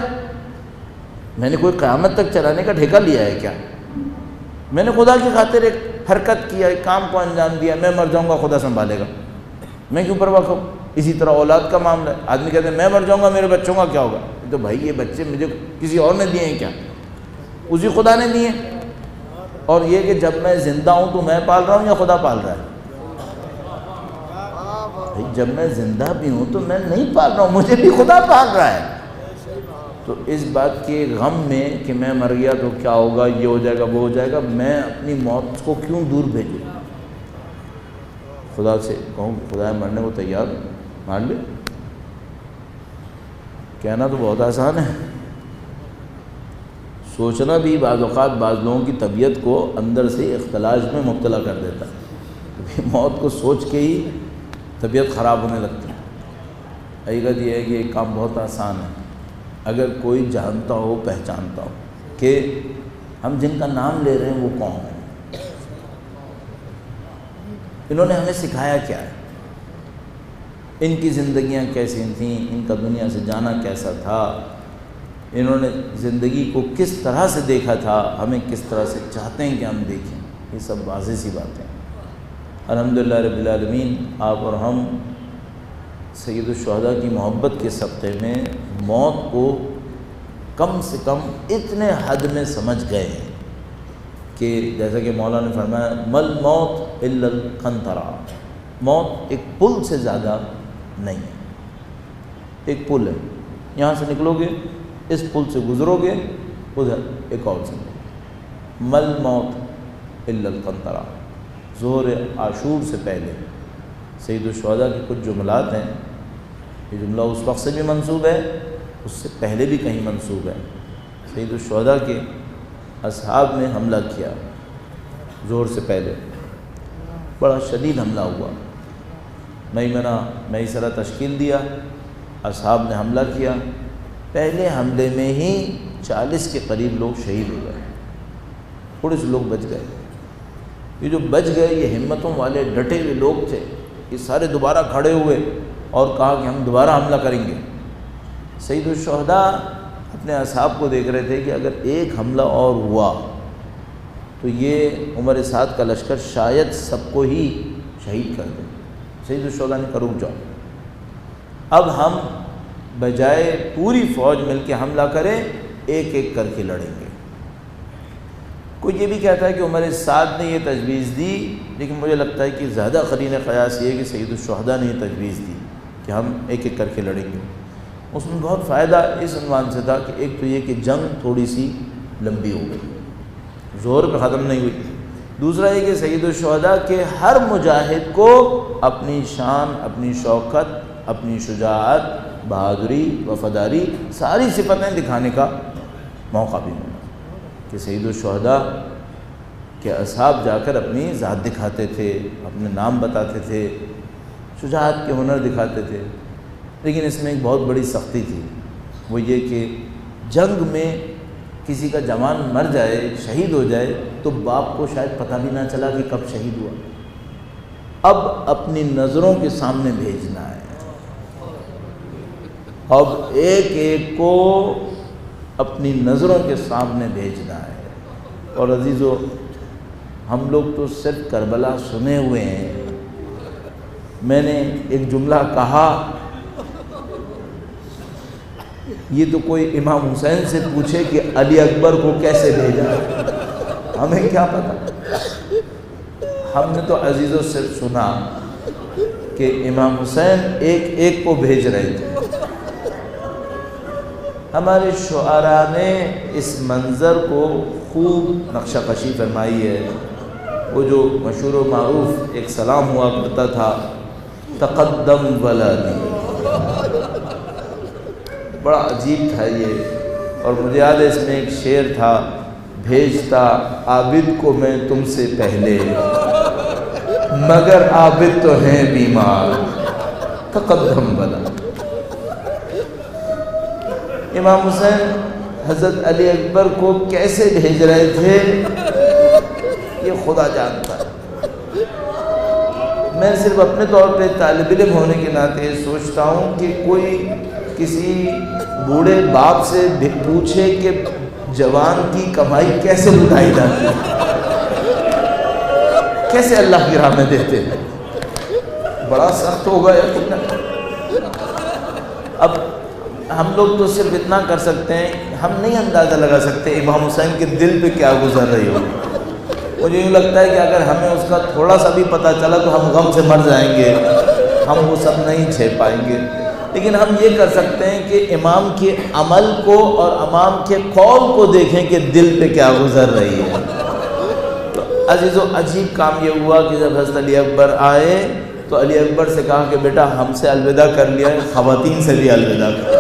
میں نے کوئی قیامت تک چلانے کا ٹھیکہ لیا ہے کیا؟ میں نے خدا کی خاطر ایک حرکت کیا، ایک کام کو انجام دیا، میں مر جاؤں گا خدا سنبھالے گا، میں کیوں پرواہ کروں. اسی طرح اولاد کا معاملہ ہے. آدمی کہتے ہیں میں مر جاؤں گا میرے بچوں کا کیا ہوگا. تو بھائی یہ بچے مجھے کسی اور نے دیے ہیں کیا؟ اسی خدا نے دیے. اور یہ کہ جب میں زندہ ہوں تو میں پال رہا ہوں یا خدا پال رہا ہے؟ بھائی جب میں زندہ بھی ہوں تو میں نہیں پال رہا ہوں، مجھے بھی خدا پال رہا ہے. تو اس بات کے غم میں کہ میں مر گیا تو کیا ہوگا، یہ ہو جائے گا وہ ہو جائے گا، میں اپنی موت کو کیوں دور بھیجوں. خدا سے کہوں خدا مرنے کو تیار مان لے. کہنا تو بہت آسان ہے، سوچنا بھی بعض اوقات بعض لوگوں کی طبیعت کو اندر سے اختلاج میں مبتلا کر دیتا ہے. موت کو سوچ کے ہی طبیعت خراب ہونے لگتی ہے. حقیقت یہ ہے کہ یہ کام بہت آسان ہے اگر کوئی جانتا ہو، پہچانتا ہو کہ ہم جن کا نام لے رہے ہیں وہ کون ہیں، انہوں نے ہمیں سکھایا کیا ہے، ان کی زندگیاں کیسی تھیں، ان کا دنیا سے جانا کیسا تھا، انہوں نے زندگی کو کس طرح سے دیکھا تھا، ہمیں کس طرح سے چاہتے ہیں کہ ہم دیکھیں. یہ سب واضح سی باتیں. الحمدللہ رب العالمین، آپ اور ہم سید الشہداء کی محبت کے صدقے میں موت کو کم سے کم اتنے حد میں سمجھ گئے ہیں کہ جیسا کہ مولا نے فرمایا مل موت الا القنطرہ، موت ایک پل سے زیادہ نہیں ہے. ایک پل ہے، یہاں سے نکلو گے، اس پل سے گزرو گے، ادھر ایک اور زندگی. مل موت الا القنطرہ. ظہر عاشور سے پہلے سید الشہداء کے کچھ جملات ہیں، یہ جملہ اس وقت سے بھی منسوب ہے، اس سے پہلے بھی کہیں منسوب ہے۔ سید الشہداء کے اصحاب نے حملہ کیا زور سے پہلے، بڑا شدید حملہ ہوا، میسرہ تشکیل دیا، اصحاب نے حملہ کیا، پہلے حملے میں ہی 40 کے قریب لوگ شہید ہو گئے، تھوڑے سے لوگ بچ گئے۔ یہ جو بچ گئے یہ ہمتوں والے ڈٹے ہوئے لوگ تھے، یہ سارے دوبارہ کھڑے ہوئے اور کہا کہ ہم دوبارہ حملہ کریں گے۔ سید الشہداء اپنے اصحاب کو دیکھ رہے تھے کہ اگر ایک حملہ اور ہوا تو یہ عمر سعد کا لشکر شاید سب کو ہی شہید کر دے۔ سید الشہداء نے کہا رک جاؤ، اب ہم بجائے پوری فوج مل کے حملہ کریں، ایک ایک کر کے لڑیں گے۔ کوئی یہ بھی کہتا ہے کہ عمر سعد نے یہ تجویز دی، لیکن مجھے لگتا ہے کہ زیادہ قرین قیاس یہ ہے کہ سید الشہداء نے یہ تجویز دی کہ ہم ایک ایک کر کے لڑیں گے۔ اس میں بہت فائدہ اس عنوان سے تھا کہ ایک تو یہ کہ جنگ تھوڑی سی لمبی ہو گئی، زور پہ ختم نہیں ہوئی، دوسرا یہ کہ سید الشہداء کے ہر مجاہد کو اپنی شان، اپنی شوکت، اپنی شجاعت، بہادری، وفاداری، ساری صفتیں دکھانے کا موقع بھی ملا کہ سید الشہداء کہ اصحاب جا کر اپنی ذات دکھاتے تھے، اپنے نام بتاتے تھے، شجاعت کے ہنر دکھاتے تھے۔ لیکن اس میں ایک بہت بڑی سختی تھی، وہ یہ کہ جنگ میں کسی کا جوان مر جائے، شہید ہو جائے تو باپ کو شاید پتہ بھی نہ چلا کہ کب شہید ہوا، اب اپنی نظروں کے سامنے بھیجنا ہے، اب ایک ایک کو اپنی نظروں کے سامنے بھیجنا ہے۔ اور عزیزو، ہم لوگ تو صرف کربلا سنے ہوئے ہیں۔ میں نے ایک جملہ کہا، یہ تو کوئی امام حسین سے پوچھے کہ علی اکبر کو کیسے بھیجا، ہمیں کیا پتہ۔ ہم نے تو عزیزو صرف سنا کہ امام حسین ایک ایک کو بھیج رہے تھے۔ ہمارے شعراء نے اس منظر کو خوب نقشہ کشی فرمائی ہے۔ وہ جو مشہور و معروف ایک سلام ہوا کرتا تھا، تقدم ولدی، بڑا عجیب تھا یہ۔ اور مجھے یاد ہے اس میں ایک شعر تھا، بھیجتا عابد کو میں تم سے پہلے، مگر عابد تو ہیں بیمار، تقدم ولدی۔ امام حسین حضرت علی اکبر کو کیسے بھیج رہے تھے یہ خدا جانتا ہے۔ میں صرف اپنے طور پہ طالب علم ہونے کے ناطے سوچتا ہوں کہ کوئی کسی بوڑھے باپ سے پوچھے کہ جوان کی کمائی کیسے لٹائی جاتی ہے، کیسے اللہ کی راہ میں دیتے ہیں، بڑا سخت ہوگا یقینا۔ اب ہم لوگ تو صرف اتنا کر سکتے ہیں، ہم نہیں اندازہ لگا سکتے امام حسین کے دل پہ کیا گزر رہی ہوگی۔ مجھے یوں لگتا ہے کہ اگر ہمیں اس کا تھوڑا سا بھی پتہ چلا تو ہم غم سے مر جائیں گے، ہم وہ سب نہیں چھے پائیں گے۔ لیکن ہم یہ کر سکتے ہیں کہ امام کے عمل کو اور امام کے قول کو دیکھیں کہ دل پہ کیا گزر رہی ہے۔ تو عزیزو، عجیب کام یہ ہوا کہ جب حضرت علی اکبر آئے تو علی اکبر سے کہا کہ بیٹا ہم سے الوداع کر لیا ہے، خواتین سے بھی الوداع کر۔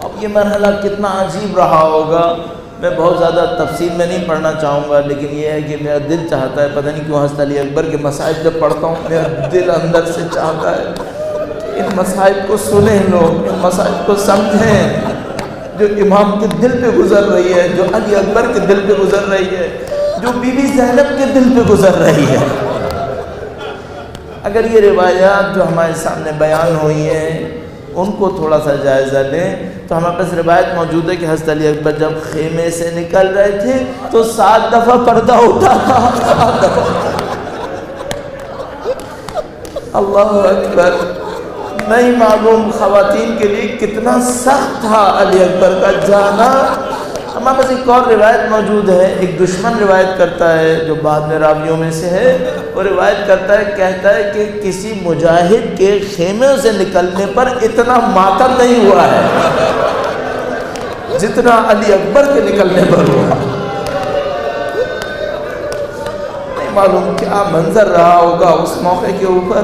اب یہ مرحلہ کتنا عجیب رہا ہوگا، میں بہت زیادہ تفصیل میں نہیں پڑھنا چاہوں گا، لیکن یہ ہے کہ میرا دل چاہتا ہے، پتہ نہیں کیوں حضرت علی اکبر کے مصائب جب پڑھتا ہوں میرا دل اندر سے چاہتا ہے کہ ان مصائب کو سنیں لوگ، ان مصائب کو سمجھیں جو امام کے دل پہ گزر رہی ہے، جو علی اکبر کے دل پہ گزر رہی ہے، جو بی بی زینب کے دل پہ گزر رہی ہے۔ اگر یہ روایات جو ہمارے سامنے بیان ہوئی ہیں ان کو تھوڑا سا جائزہ لیں تو ہمارے پاس روایت موجود ہے کہ حضرت علی اکبر جب خیمے سے نکل رہے تھے تو 7 دفعہ پردہ اٹھا تھا، 7 دفعہ۔ اللہ اکبر، نہیں معلوم خواتین کے لیے کتنا سخت تھا علی اکبر کا جانا۔ ہمارے پاس ایک اور روایت موجود ہے، ایک دشمن روایت کرتا ہے جو بعد میں راویوں میں سے ہے، وہ روایت کرتا ہے، کہتا ہے کہ کسی مجاہد کے خیمے سے نکلنے پر اتنا ماتم نہیں ہوا ہے جتنا علی اکبر کے نکلنے پر ہوا۔ معلوم کیا منظر رہا ہوگا اس موقع کے اوپر.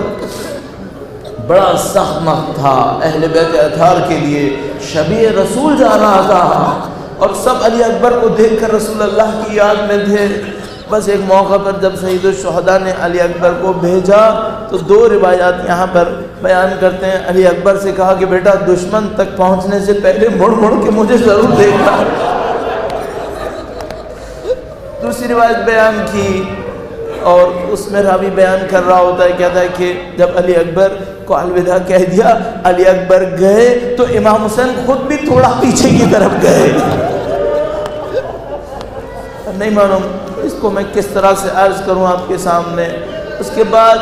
بڑا سخت وقت تھا اہل بیت اطہار کے لیے. شب رسول جا رہا تھا اور سب علی اکبر کو دیکھ کر رسول اللہ کی یاد میں تھے. بس ایک موقع پر جب سید الشہداء نے علی اکبر کو بھیجا تو 2 روایات یہاں پر بیان کرتے ہیں. علی اکبر سے کہا کہ بیٹا دشمن تک پہنچنے سے پہلے مڑ مڑ کے مجھے ضرور دیکھنا. دوسری روایت بیان کی اور اس میں راوی بیان کر رہا ہوتا ہے, کہتا ہے کہ جب علی اکبر کو الوداع کہہ دیا, علی اکبر گئے تو امام حسین خود بھی تھوڑا پیچھے کی طرف گئے. نہیں معلوم اس کو میں کس طرح سے عرض کروں آپ کے سامنے. اس کے بعد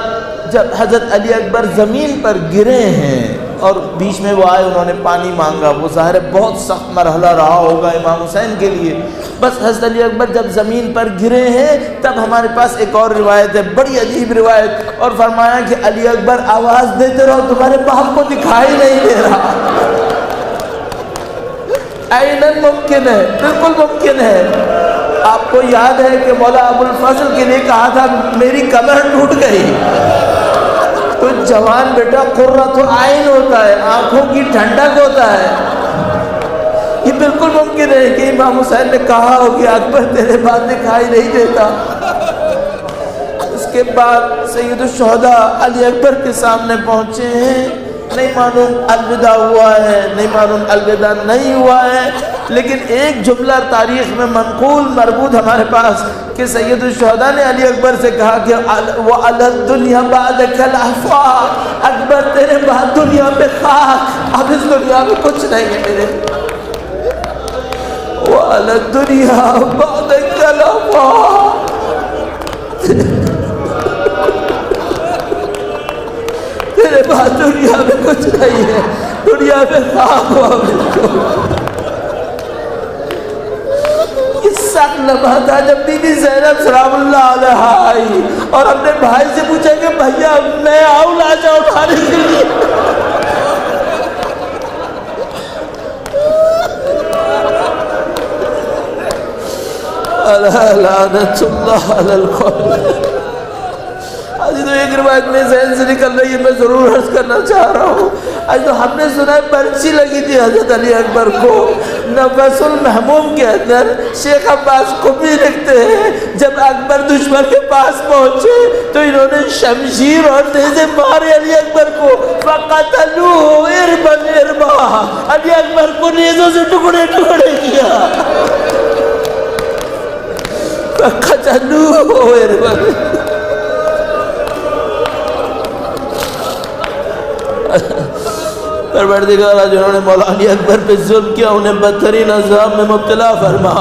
جب حضرت علی اکبر زمین پر گرے ہیں اور بیچ میں وہ آئے, انہوں نے پانی مانگا, وہ ظاہر ہے بہت سخت مرحلہ رہا ہوگا امام حسین کے لیے. بس حضرت علی اکبر جب زمین پر گرے ہیں تب ہمارے پاس ایک اور روایت ہے, بڑی عجیب روایت, اور فرمایا کہ علی اکبر آواز دیتے رہو تمہارے باپ کو دکھائی نہیں دے رہا. عیناً ممکن ہے, بالکل ممکن ہے. آپ کو یاد ہے کہ مولا ابو الفضل کے لیے کہا تھا میری کمر ٹوٹ گئی. تو جوان بیٹا قرۃ العین ہوتا ہے, آنکھوں کی ٹھنڈک ہوتا ہے. یہ بالکل ممکن ہے کہ امام حسین نے کہا ہو کہ اکبر تیرے بعد دکھائی نہیں دیتا. اس کے بعد سید الشہداء علی اکبر کے سامنے پہنچے ہیں. نہیں معلوم الوداع ہوا ہے, نہیں معلوم الوداع نہیں ہوا ہے, لیکن ایک جملہ تاریخ میں منقول مربوط ہمارے پاس کہ سید الشہداء نے علی اکبر سے کہا کہ وَعَلَى الدُّنْيَا بَعْدَكَ الْعَفْوَا, اکبر تیرے بعد دنیا میں خاک, اب اس دنیا میں کچھ نہیں ہے میرے. وَعَلَى الدُّنْيَا بَعْدَكَ الْعَفْوَا, تیرے بعد دنیا میں کچھ نہیں ہے, دنیا میں خاک ہوا بالکل. یہ سخت لمحہ تھا جب بی بی زینب سلام اللہ علیہ آئی اور اپنے بھائی سے پوچھا کہ بھیا میں آؤں لاجا اٹھانے کے لیے. لعنت اللہ علی القوم. آج تو ایک روایت میں ذہن سے نکل رہی ہے, میں ضرور عرض کرنا چاہ رہا ہوں. آج تو ہم نے سنا ہے پرچی لگی تھی حضرت علی اکبر کو. نفس المحموم کے اندر شیخ عباس قمی لکھتے ہیں جب اکبر دشمن کے پاس پہنچے تو انہوں نے شمشیر اور نیزے مارے علی اکبر کو. فَقَتَلُوهُ إِرْبًا إِرْبًا, علی اکبر کو نیزوں سے ٹکڑے ٹکڑے کیا. فَقَتَلُوهُ إِرْبًا. پروردگارہ جنہوں نے مولا علی اکبر پہ ظلم کیا انہیں بدترین عذاب میں مبتلا فرما.